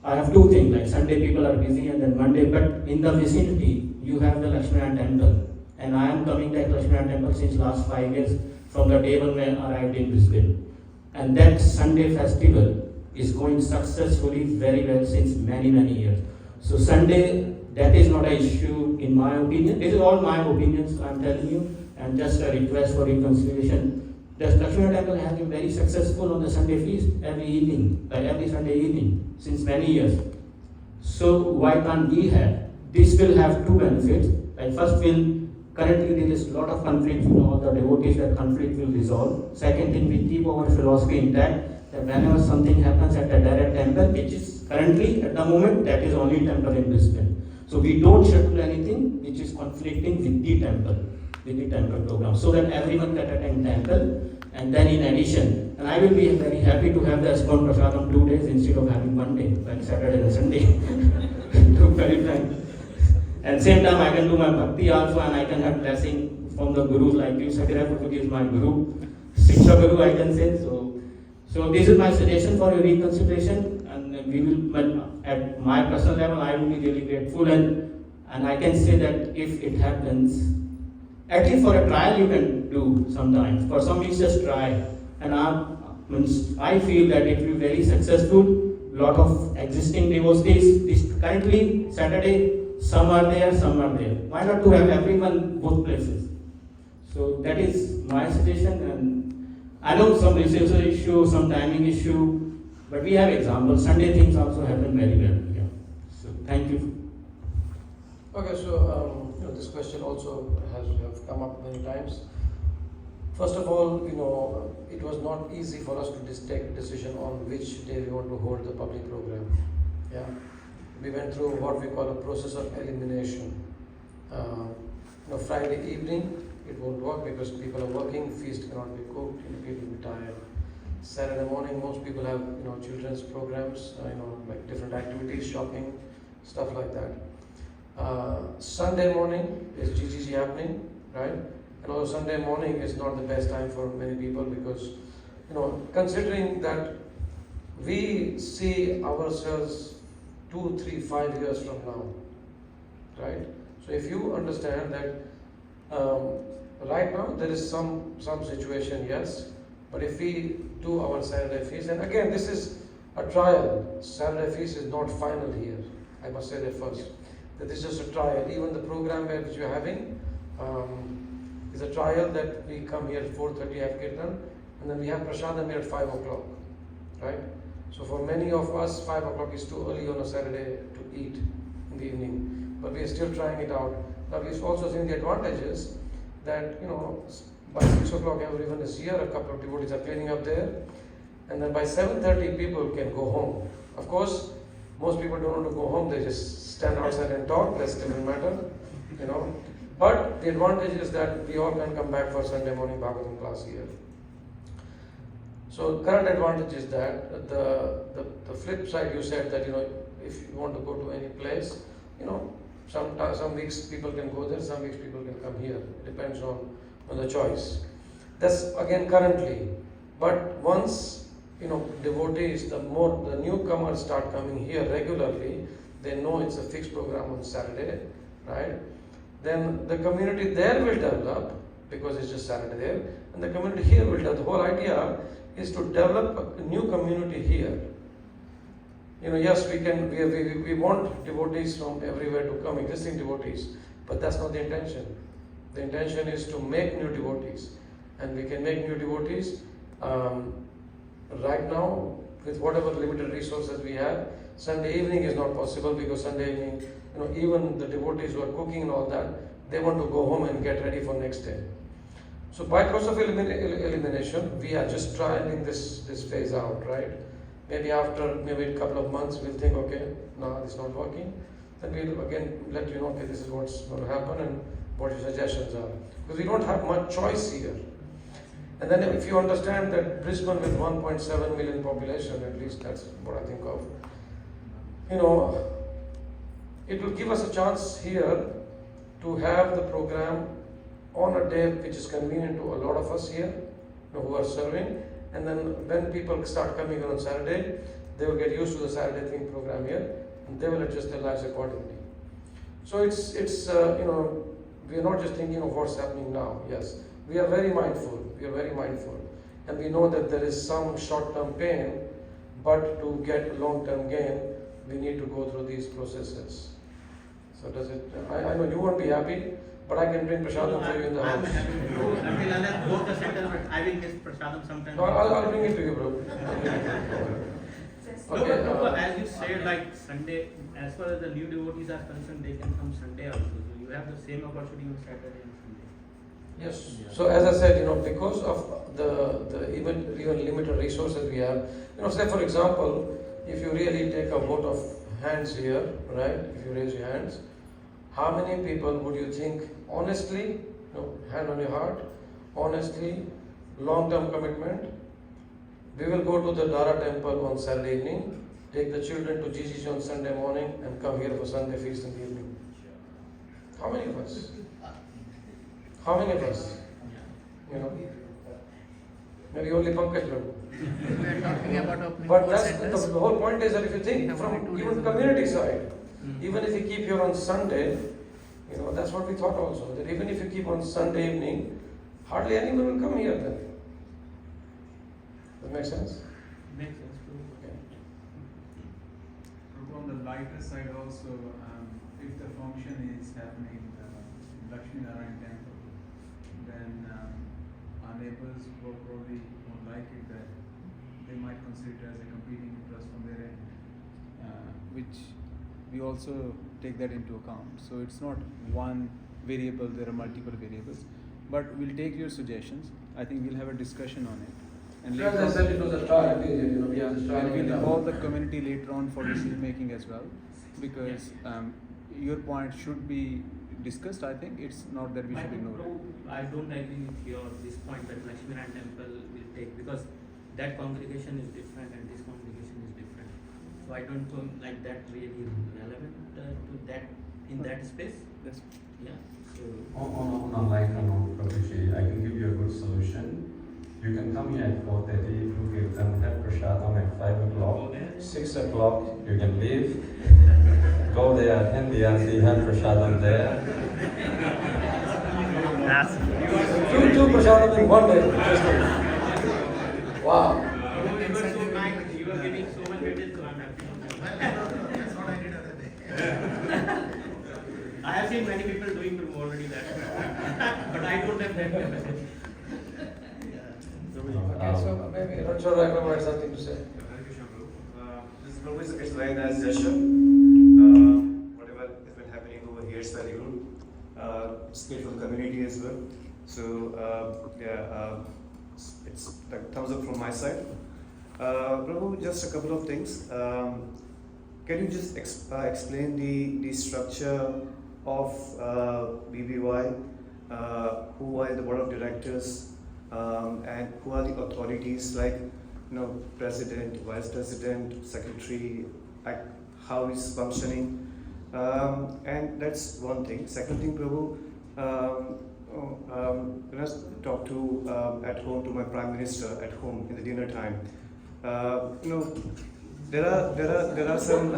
I have two things, like Sunday people are busy and then Monday, but in the vicinity, you have the Lakshmana temple. And I am coming to Lakshmana temple since last 5 years from the day when I arrived in Brisbane. And that Sunday festival is going successfully very well since many, many years. So Sunday, that is not an issue in my opinion. This is all my opinions I am telling you, and just a request for reconsideration. The Lakshmana temple has been very successful on the Sunday feast every evening, like every Sunday evening since many years. So why can't we have? This will have two benefits. Like first currently there is a lot of conflict, all the devotees, that conflict will resolve. Second thing, we keep our philosophy intact, that whenever something happens at a direct temple, which is currently at the moment, that is only temple in Brisbane. So we don't schedule anything which is conflicting with the temple program, so that everyone can attend temple. And then in addition, and I will be very happy to have the ISKCON Prasadam 2 days instead of having 1 day, like Saturday and Sunday, to very frank. And same time I can do my Bhakti also, and I can have blessing from the Gurus like you, Sakira Prabhuji is my Guru, Shiksha Guru I can say. So this is my suggestion for your reconsideration, and we will, but at my personal level, I will be really grateful, and I can say that if it happens, at least for a trial you can do sometimes. For some weeks just try, and I feel that it will be very successful. Lot of existing devotees, this currently Saturday, some are there, some are there. Why not to have everyone both places? So that is my suggestion, and I know some resource issue, some timing issue, but we have examples. Sunday things also happen very well. Yeah. So thank you. Okay, so this question also have come up many times. First of all, it was not easy for us to take a decision on which day we want to hold the public program. Yeah. We went through what we call a process of elimination. Friday evening, it won't work because people are working, feast cannot be cooked, people will be tired. Saturday morning, most people have children's programs, like different activities, shopping, stuff like that. Sunday morning is GGG happening, right? And also Sunday morning is not the best time for many people because, considering that we see ourselves 2, 3, 5 years from now, right? So if you understand that right now there is some situation, yes, but if we do our Saturday feast, and again this is a trial, Saturday feast is not final here, I must say that first, that this is just a trial. Even the program which we are having is a trial, that we come here at 4:30, have Kirtan, and then we have Prasadam here at 5 o'clock, right? So for many of us, 5 o'clock is too early on a Saturday to eat in the evening, but we are still trying it out. Now we've also seen the advantages that, by 6 o'clock everyone is here, a couple of devotees are cleaning up there, and then by 7:30 people can go home. Of course, most people don't want to go home, they just stand outside and talk, that's a different matter, But the advantage is that we all can come back for Sunday morning Bhagavatam class here. So current advantage is that the flip side, you said that if you want to go to any place, some weeks people can go there, some weeks people can come here. It depends on the choice. That's again currently. But once devotees, the newcomers start coming here regularly, they know it's a fixed program on Saturday, right? Then the community there will develop because it's just Saturday there, and the community here will develop. The whole idea is to develop a new community here. Yes, we want devotees from everywhere to come, existing devotees, but that's not the intention. The intention is to make new devotees, and we can make new devotees right now with whatever limited resources we have. Sunday evening is not possible because Sunday evening, even the devotees who are cooking and all that, they want to go home and get ready for next day. So by process of elimination, we are just trying this phase out, right? Maybe after a couple of months, we'll think, okay, no, it's not working. Then we'll again let you know, okay, this is what's going to happen and what your suggestions are. Because we don't have much choice here. And then if you understand that Brisbane with 1.7 million population, at least that's what I think of, it will give us a chance here to have the program on a day which is convenient to a lot of us here who are serving. And then when people start coming on Saturday, they will get used to the Saturday thing program here, and they will adjust their lives accordingly. So it's we are not just thinking of what's happening now. Yes, we are very mindful. And we know that there is some short-term pain, but to get long-term gain, we need to go through these processes. So does it? I know you won't be happy, but I can bring prasadam for you in the house. I'm happy to go until unless both the centers, but I will get prasadam sometime. No, I'll bring it to you, bro. Okay, no, as you said, like Sunday, as far as the new devotees are concerned, they can come Sunday also. So you have the same opportunity on Saturday and Sunday. Yes. So as I said, because of the even limited resources we have, say for example, if you really take a vote of hands here, right? If you raise your hands, how many people would you think honestly, hand on your heart, honestly, long-term commitment? We will go to the Dara temple on Saturday evening, take the children to GGC on Sunday morning, and come here for Sunday feast in the evening. How many of us? How many of us? Maybe only Pankaj Prabhu. We are talking about opening But 4 that's centers. the whole point is that if you think from even community side, even if you keep here on Sunday, that's what we thought also, that even if you keep on Sunday evening, hardly anyone will come here then. That makes sense? Makes sense too. Okay. On the lighter side also, if the function is happening in Lakshmi Narayan temple, then our neighbors will probably won't like it, that they might consider it as a competing interest from their end, which we also take that into account. So it's not one variable, there are multiple variables, but we'll take your suggestions. I think we'll have a discussion on it. And later As I said, it was a trial period, we are just trying we'll it out. involve the community later on for decision making as well, because your point should be discussed. I think it's not that we should ignore it. I don't agree with your this point that Lakshmi Narayan temple will take, because that congregation is different and this congregation is different. So I don't think like that really relevant to that in that space. That's Yeah. So On a lighter note, Prabhuji, I can give you a good solution. You can come here at 4:30, do kirtan, have prasadam at 5 o'clock, 6 o'clock you can leave, go there, attend the aarti, have prasadam there. Two prasadam in one day. Wow. you were so kind, you are giving so much weightage, so I'm happy. That's what I did other day. I have seen many people doing already that, but I don't have that capacity. Okay, so maybe Rancho Raghav had something to say. This is always it's very nice session. Whatever has been happening over here is very good. it's great for the community as well. So it's like thumbs up from my side. Prabhu, just a couple of things. Can you just explain the structure of BBY? Who are the board of directors, and who are the authorities like, president, vice president, secretary, like how is functioning? And that's one thing. Second thing, Prabhu, when I talk to at home to my prime minister at home in the dinner time, there are some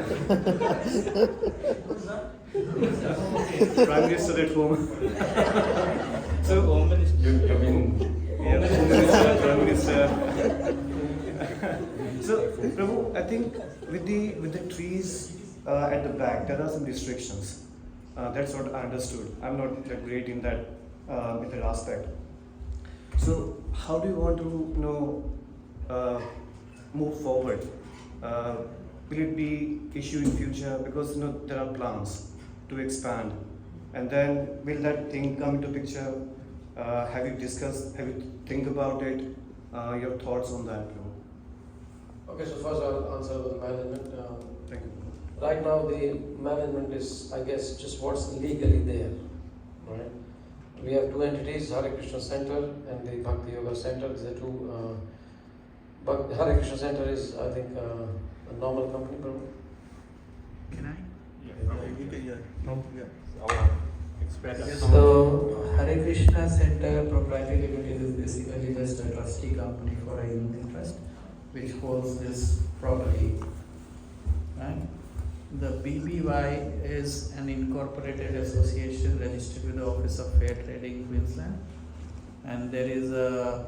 prime minister at home. So Home Minister. Yeah, Home Minister, Prime Minister. So Prabhu, I think with the trees at the back, there are some restrictions. That's what I understood. I'm not that great in that aspect. So how do you want to move forward? Will it be issue in future? Because there are plans to expand, and then will that thing come into picture? Have you discussed? Have you think about it? Your thoughts on that, Prabhu? Okay, so first I'll answer with management. Thank you. Right now the management is, I guess, just what's legally there, right? We have two entities, Hare Krishna Center and the Bhakti Yoga Center. These are two. But Hare Krishna Center is, I think, a normal company, Prabhu. Can I? So, Hare Krishna Center Proprietary Limited is basically just a trustee company for a unit trust, which holds this property. Right? The BBY is an incorporated association registered with the Office of Fair Trading, Queensland, and there is a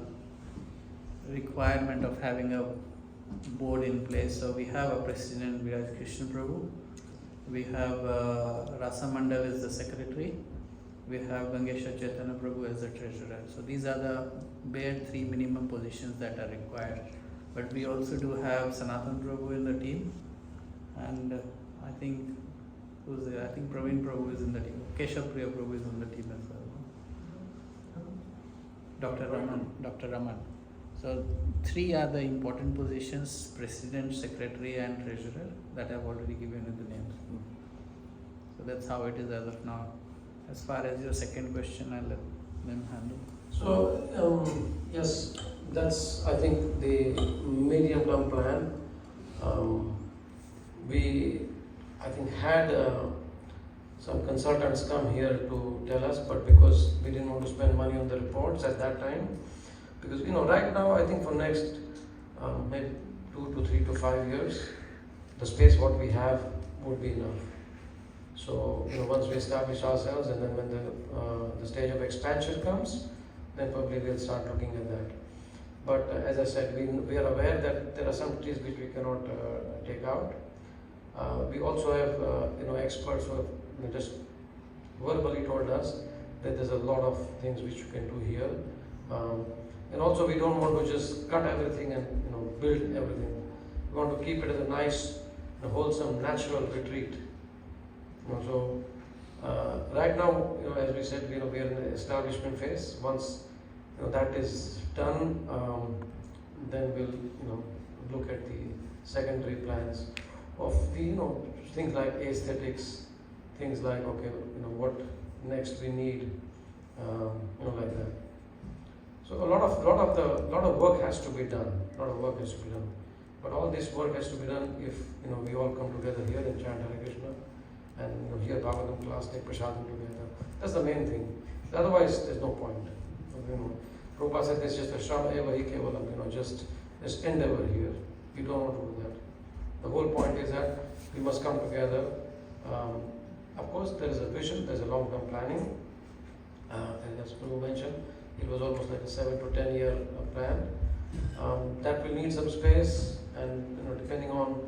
requirement of having a board in place. So we have a president, Viraj Krishna Prabhu. We have Rasa Mandal as the secretary. We have Gangesha Chaitanya Prabhu as the treasurer. So these are the bare three minimum positions that are required. But we also do have Sanatan Prabhu in the team, and I think who's there? I think Praveen Prabhu is in the team. Keshav Priya Prabhu is on the team as well. Dr. Raman. So three are the important positions: president, secretary, and treasurer, that I've already given you the names. So that's how it is as of now. As far as your second question, I'll let them handle. So yes, that's, I think, the medium-term plan. We, I think, had some consultants come here to tell us, but because we didn't want to spend money on the reports at that time, because right now I think for next maybe 2 to 3 to 5 years, the space what we have would be enough. So once we establish ourselves, and then when the stage of expansion comes, then probably we'll start looking at that. But as I said, we are aware that there are some trees which we cannot take out. We also have experts who have just verbally told us that there's a lot of things which you can do here. And also we don't want to just cut everything and build everything. We want to keep it as a nice, wholesome, natural retreat. So right now, as we said, we are in the establishment phase. Once that is done, then we'll look at the secondary plans of the things like aesthetics, things like what next we need, like that. So a lot of work has to be done. But all this work has to be done if we all come together here and chant Hare Krishna, and hear Bhagavatam class, take prasadam together. That's the main thing. Otherwise, there's no point. Prabhupada said there's just a shram eva hi kevalam, just endeavor here. We don't want to do that. The whole point is that we must come together. Of course, there is a vision, there's a long-term planning. And as Prabhu mentioned, it was almost like a 7 to 10 year plan. That will need some space, and depending on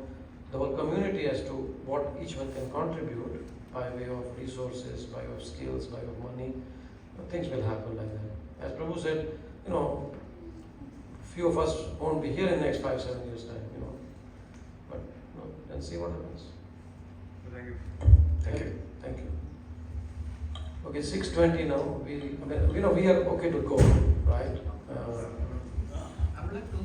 the whole community as to what each one can contribute by way of resources, by way of skills, by way of money, things will happen like that. As Prabhu said, few of us won't be here in the next 5-7 years time, but let's see what happens. Thank you. Thank you. Okay, 6:20 now. We are okay to go, right? I would like to.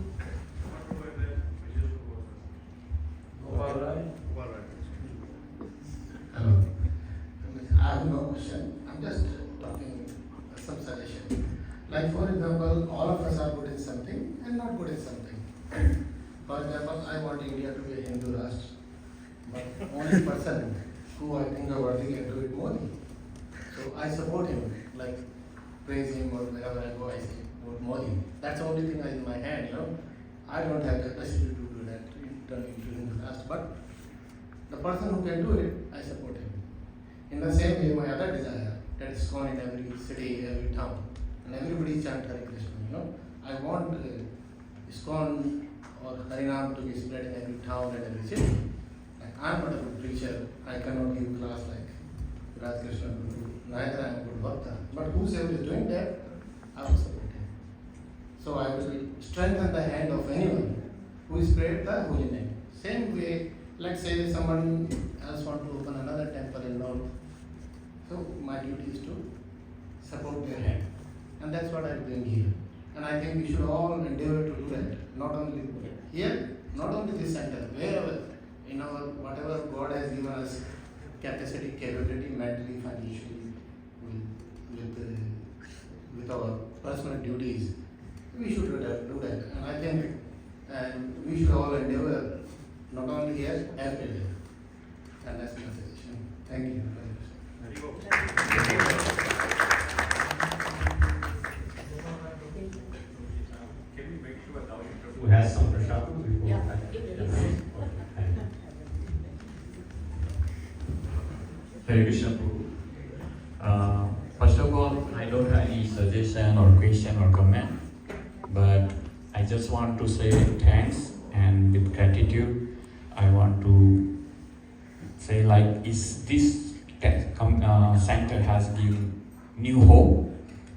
Hello. I have no question. I'm just talking some suggestion. Like for example, all of us are good in something and not good in something. For example, I want India to be a Hindu Rashtra, but only person who I think are worthy can do it Modi. So I support him, like praise him or wherever I go, I say vote Modi. That's the only thing in my hand, I don't have the capacity to do that, turn into Hindu Rashtra, but the person who can do it, I support him. In the same way, my other desire, that is gone in every city, every town, and everybody chant Hare Krishna, I want ISKCON or Harinam to be spread in every town and every city. Like, I'm not a good preacher, I cannot give class like Raj Krishna Guru, neither I am a good Bhakta. But whosoever is doing that, I will support him. So I will strengthen the hand of anyone who spread the holy name. Same way, let's say someone else want to open another temple in North. So my duty is to support their hand. And that's what I'm doing here. And I think we should all endeavor to do that. Not only here, not only this center, wherever, in our, whatever God has given us capacity, capability, mentally, financially, with our personal duties, we should do that. And I think we should all endeavor, not only here, everywhere. And that's my suggestion. Thank you very much. Who has some prashad before? Yeah. Hare Krishna Prabhu. First of all, I don't have any suggestion or question or comment, but I just want to say thanks and with gratitude. I want to say is this center has given new hope,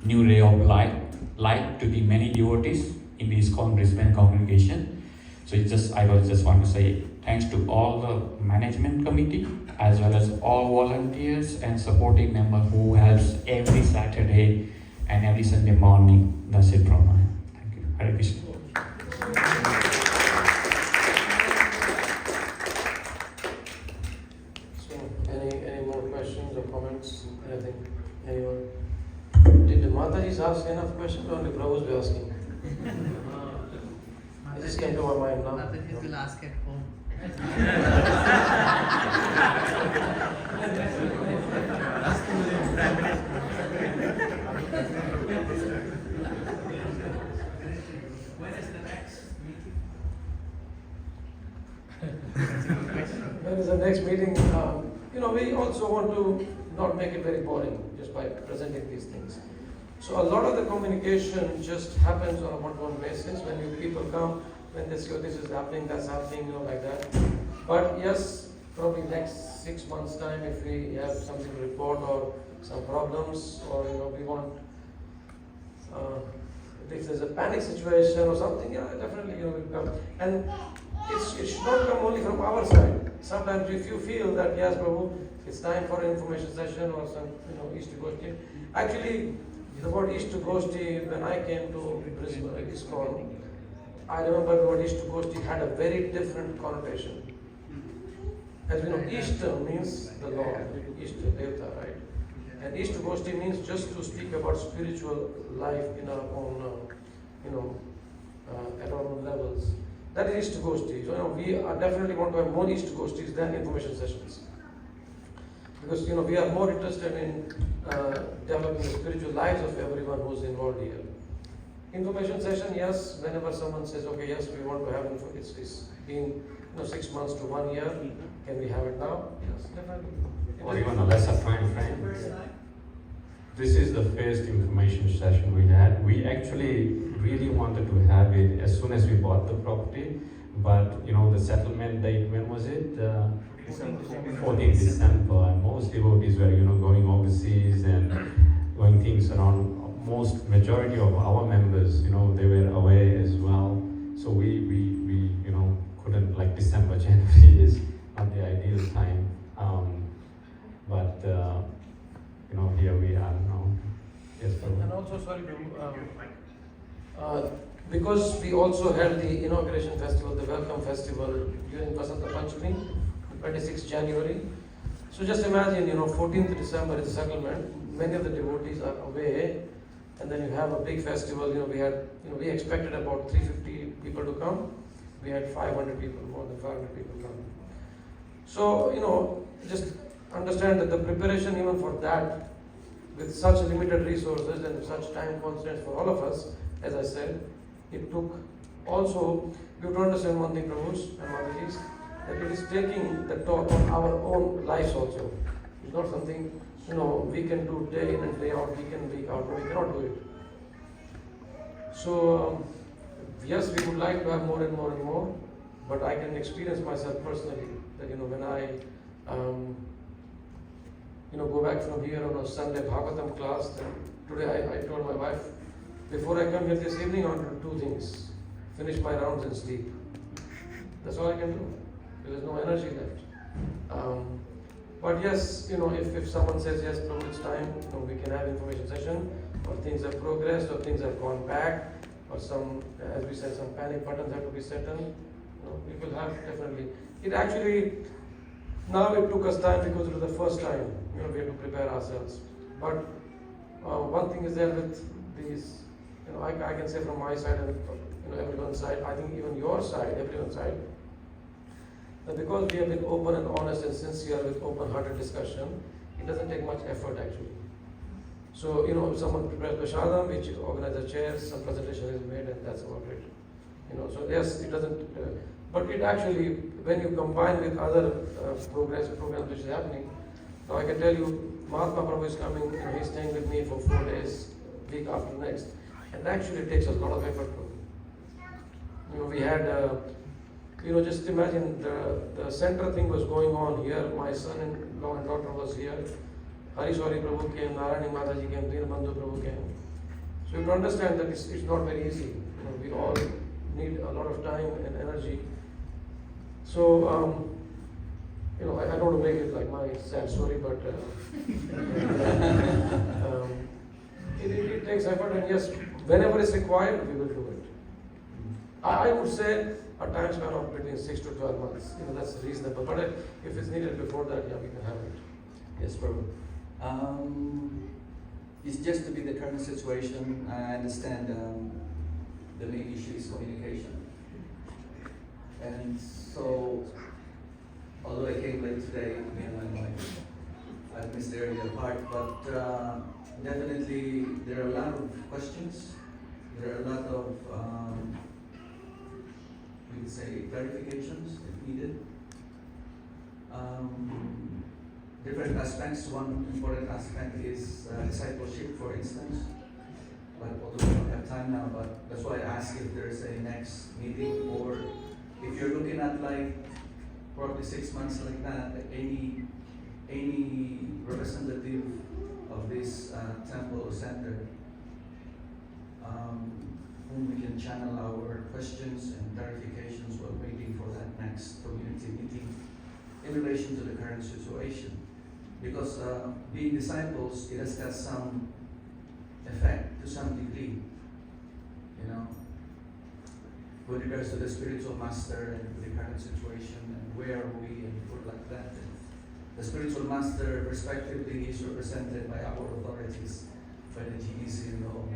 new ray of light to the many devotees in the ISKCON Brisbane congregation. So I just want to say thanks to all the management committee as well as all volunteers and supporting members who helps every Saturday and every Sunday morning. That's it from me. Thank you. Hare Krishna. So, any more questions or comments? Anything? Anyone? Did the Mataji's ask enough questions or only Prabhu's be asking? I just came to my mind now. Mataji will ask at home. When is the next meeting? We also want to not make it very boring just by presenting these things. So a lot of the communication just happens on a one-to-one basis when you people come, when they say, oh, this is happening, that's happening, like that. But yes, probably next 6 months' time, if we have something to report or some problems, or we want, if there's a panic situation or something, yeah, definitely we'll come. And it should not come only from our side. Sometimes if you feel that yes, Prabhu, it's time for an information session or some East Goshti. Actually, the word East Goshti, when I came to Brisbane, ISKCON, I remember the word East Goshti had a very different connotation. As we know, East means the Lord, East Devta, right? And East Goshti means just to speak about spiritual life in our own, at our own levels. That is East Goshti. So we are definitely want to have more East Goshtis than information sessions. Because we are more interested in developing the spiritual lives of everyone who's involved here. Information session, yes, whenever someone says, okay, yes, we want to have it's been 6 months to 1 year, can we have it now? Yes, definitely. Or even a lesser time frame. This is the first information session we had. We actually really wanted to have it as soon as we bought the property, but the settlement date, when was it? 14th December, and most devotees were going overseas and going things around. Most majority of our members, they were away as well. So we couldn't, like December, January is not the ideal time. But here we are now. Yes, Prabhu. And also, sorry, because we also held the inauguration festival, the welcome festival during Vasanta Panchami, 26th January. So just imagine, 14th December is settlement. Many of the devotees are away, and then you have a big festival. We expected about 350 people to come. We had 500 people, more than 500 people come. So, just understand that the preparation even for that, with such limited resources and such time constraints for all of us, as I said, it took also, you have to understand one thing, Prabhus and Matajis, that it is taking the toll on our own lives also. It's not something, we can do day in and day out, week in and week out, no, we cannot do it. So, yes, we would like to have more and more and more, but I can experience myself personally that, when I, go back from here on a Sunday Bhagavatam class, then today I told my wife, before I come here this evening, I want to do 2 things. Finish my rounds and sleep. That's all I can do. There is no energy left. But yes, if someone says, yes, Prabhu, it's time, we can have information session, or things have progressed, or things have gone back, or some, as we said, some panic buttons have to be set on, we will have definitely. It actually, now it took us time because it was the first time, we had to prepare ourselves. But one thing is there with these, I can say from my side and everyone's side, I think even your side, everyone's side, that because we have been open and honest and sincere with open-hearted discussion, it doesn't take much effort actually. So, if someone prepares Prashadam, which organizer chairs, some presentation is made, and that's about it. So yes, it doesn't, but it actually, when you combine with other programs which is happening, now I can tell you, Mahatma Prabhu is coming, he's staying with me for 4 days, week after next, and actually it takes a lot of effort. We had, just imagine the center thing was going on here, my son-in-law and daughter was here, Harishwari Prabhu came, Narayani Mataji came, Dinabandhu Prabhu came. So you have to understand that it's not very easy. We all need a lot of time and energy. So, I don't want to make it like my sad story, but it takes effort, and yes, whenever it's required, we will do it. I would say a time span of between 6 to 12 months. That's reasonable. But if it's needed before that, yeah, we can have it. Yes, Prabhu. It's just to be the current situation. I understand the main issue is communication. And so, although I came late today, I missed the earlier part, but definitely there are a lot of questions. There are a lot of, we could say, clarifications if needed. Different aspects. One important aspect is discipleship, for instance. But although we don't have time now, but that's why I asked if there's a next meeting, or if you're looking at probably 6 months like that, any representative of this temple or center whom we can channel our questions and clarifications while waiting for that next community meeting in relation to the current situation. Because being disciples, it has got some effect to some degree, with regards to the spiritual master and the current situation and where are we and put like that. The spiritual master, respectively, is represented by our authorities, by the GBC and all.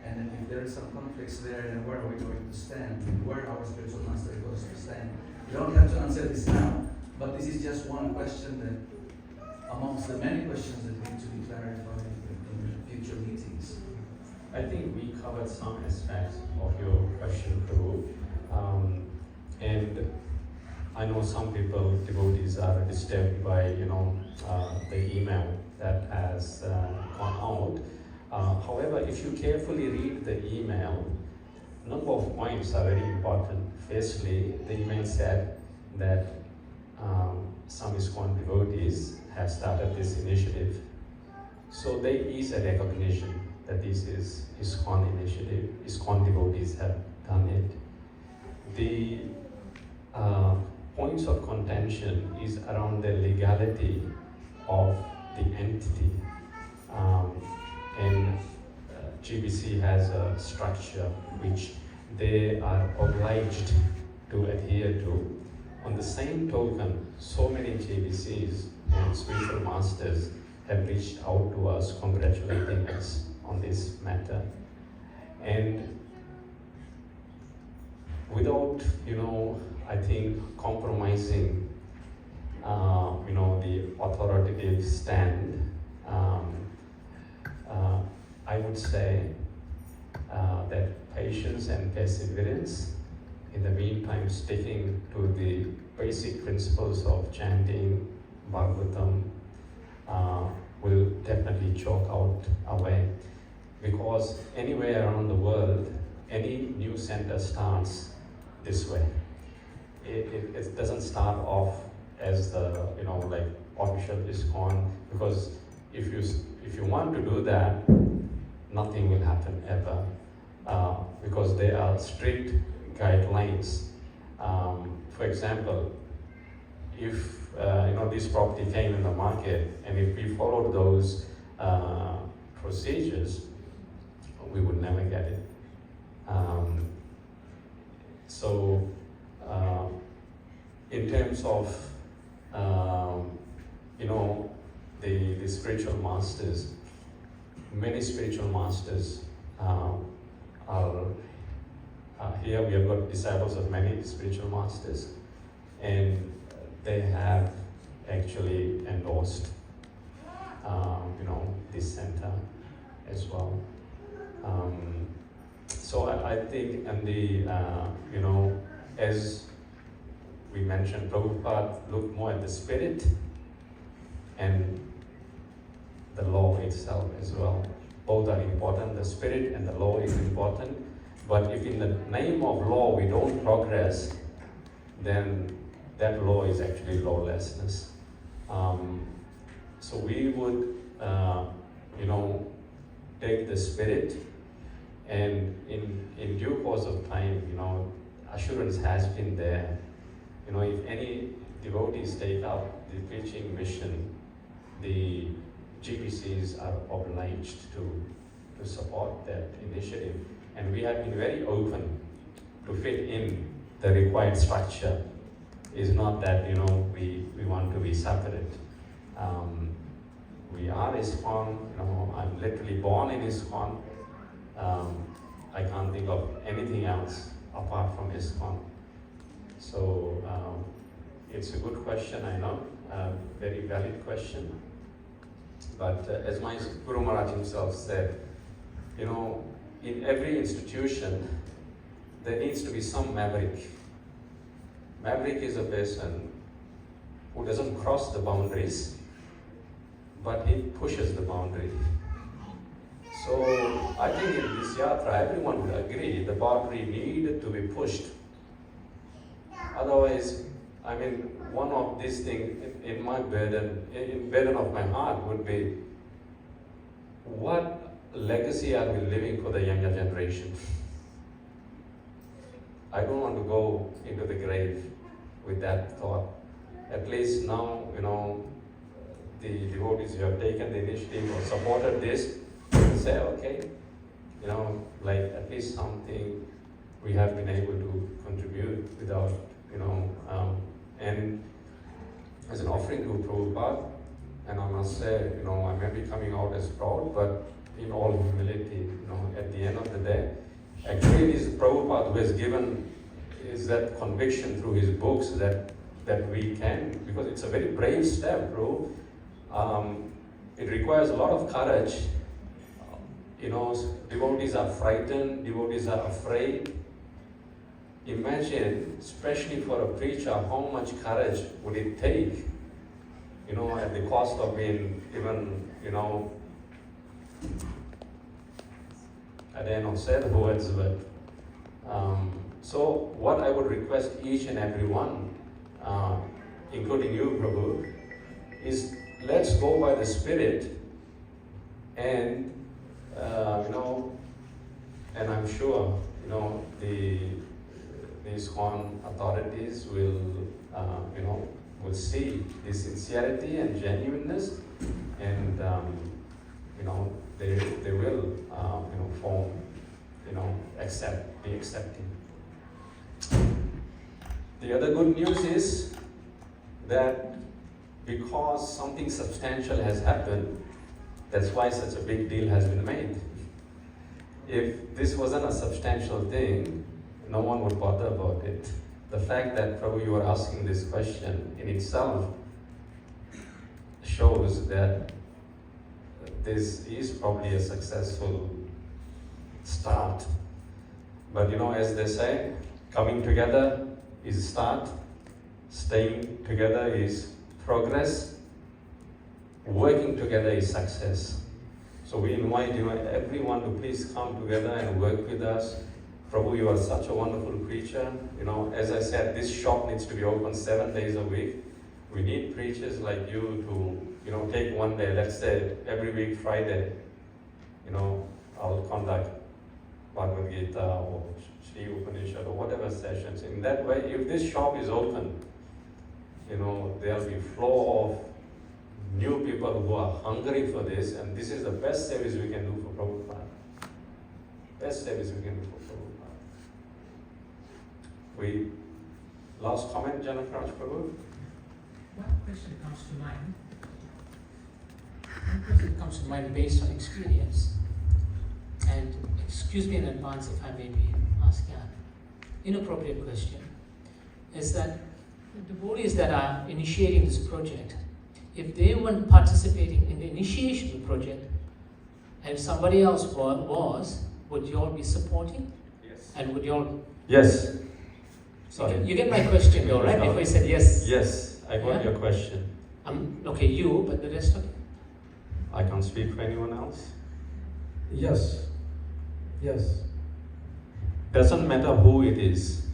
And then if there is some conflicts there, then where are we going to stand? Where our spiritual master is going to stand? You don't have to answer this now, but this is just one question that, amongst the many questions that need to be clarified in future meetings. I think we covered some aspects of your question, Prabhu. And I know some people, devotees, are disturbed by, the email that has gone out. However, if you carefully read the email, a number of points are very important. Firstly, the email said that some ISKCON devotees have started this initiative. So there is a recognition that this is ISKCON initiative, ISKCON devotees have done it. The points of contention is around the legality of the entity. and GBC has a structure which they are obliged to adhere to. On the same token, so many GBCs and spiritual masters have reached out to us congratulating us on this matter. And without, I think compromising, the authoritative stand, I would say that patience and perseverance, in the meantime sticking to the basic principles of chanting Bhagavatam, will definitely chalk out our way. Because anywhere around the world, any new center starts this way. It doesn't start off as the official ISKCON, because if you want to do that, nothing will happen ever, because there are strict guidelines. For example, if this property came in the market, and if we followed those procedures, we would never get it. So in terms of the spiritual masters, many spiritual masters are here. We have got disciples of many spiritual masters, and they have actually endorsed this center as well. So I think, and as we mentioned, Prabhupada looked more at the spirit and the law itself as well. Both are important, the spirit and the law is important. But if in the name of law we don't progress, then that law is actually lawlessness. So we would, take the spirit, and in due course of time, assurance has been there. If any devotees take up the preaching mission, the GPCs are obliged to support that initiative. And we have been very open to fit in the required structure. It's not that, we want to be separate. We are ISKCON, I'm literally born in ISKCON. I can't think of anything else apart from ISKCON. So it's a good question, I know, very valid question. But as my Guru Maharaj himself said, in every institution, there needs to be some maverick. Maverick is a person who doesn't cross the boundaries, but he pushes the boundary. So I think in this yatra, everyone would agree the boundary needed to be pushed. Otherwise, one of these things in my burden of my heart would be, what legacy are we leaving for the younger generation? I don't want to go into the grave with that thought. At least now, the devotees who have taken the initiative or supported this, say, okay, at least something we have been able to contribute without, and as an offering to Prabhupada, and I must say, I may be coming out as proud, but in all humility, at the end of the day, actually it is Prabhupada who has given is that conviction through his books that we can, because it's a very brave step, bro. It requires a lot of courage. Devotees are frightened, devotees are afraid. Imagine, especially for a preacher, how much courage would it take, at the cost of being even, I don't know, said words, but so what I would request each and every one, including you, Prabhu, is let's go by the Spirit, and and I'm sure the ISKCON authorities will will see the sincerity and genuineness, and they will form, be accepting. The other good news is that because something substantial has happened, that's why such a big deal has been made. If this wasn't a substantial thing, no one would bother about it. The fact that Prabhu, you are asking this question in itself shows that this is probably a successful start. But as they say, coming together is start, staying together is progress, working together is success. So we invite everyone to please come together and work with us. Prabhu, you are such a wonderful preacher. As I said, this shop needs to be open 7 days a week. We need preachers like you to, take one day, let's say every week, Friday, I'll conduct Bhagavad Gita or Sri Upanishad or whatever sessions. In that way, if this shop is open, there'll be flow of new people who are hungry for this, and this is the best service we can do for Prabhupada. Best service we can do for Prabhupada. Last comment, Janakraj Prabhu? One question comes to mind. One question comes to mind based on experience. And excuse me in advance if I may be asking an inappropriate question. Is that the devotees that are initiating this project, if they weren't participating in the initiation of the project, and somebody else was, would you all be supporting? Yes. And would you all? Yes. Sorry. You get my question though, right? Before you said yes. Yes, I got your question. Okay, you, but the rest of it? I can't speak for anyone else. Yes. Yes. Doesn't matter who it is.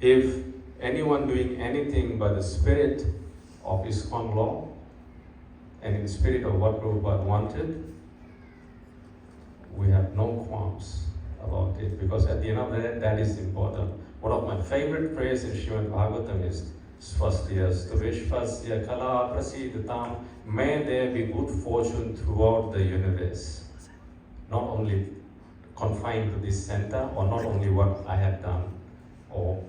If anyone doing anything by the spirit of ISKCON law and in spirit of what Prabhupada wanted, we have no qualms about it, because at the end of the day, that is important. One of my favorite prayers in Srimad Bhagavatam is Swastyastu Vishvasya Kala Prasidatam. May there be good fortune throughout the universe. Not only confined to this center, or not only what I have done, or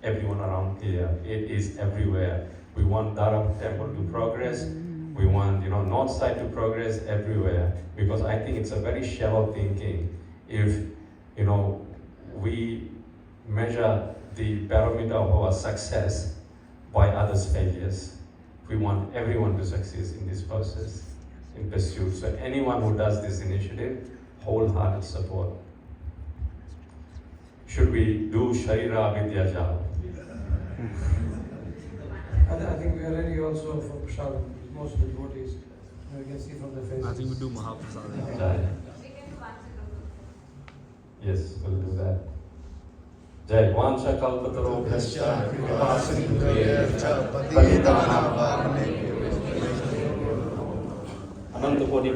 everyone around here. It is everywhere. We want Dharam temple to progress. We want, north side to progress everywhere. Because I think it's a very shallow thinking if, we measure the barometer of our success by others' failures. We want everyone to succeed in this process, in pursuit. So anyone who does this initiative, wholehearted support. Should we do Sharira Vidyajal? I think we are ready also for Prasad. Most of the devotees, you can see from the faces. I think we do Mahaprasad. Yes, we'll do that. Jai Vansha Kalpatarobhyascha Kripa Sindhuvescha Patitanam Pavanebhyo Ananta Koti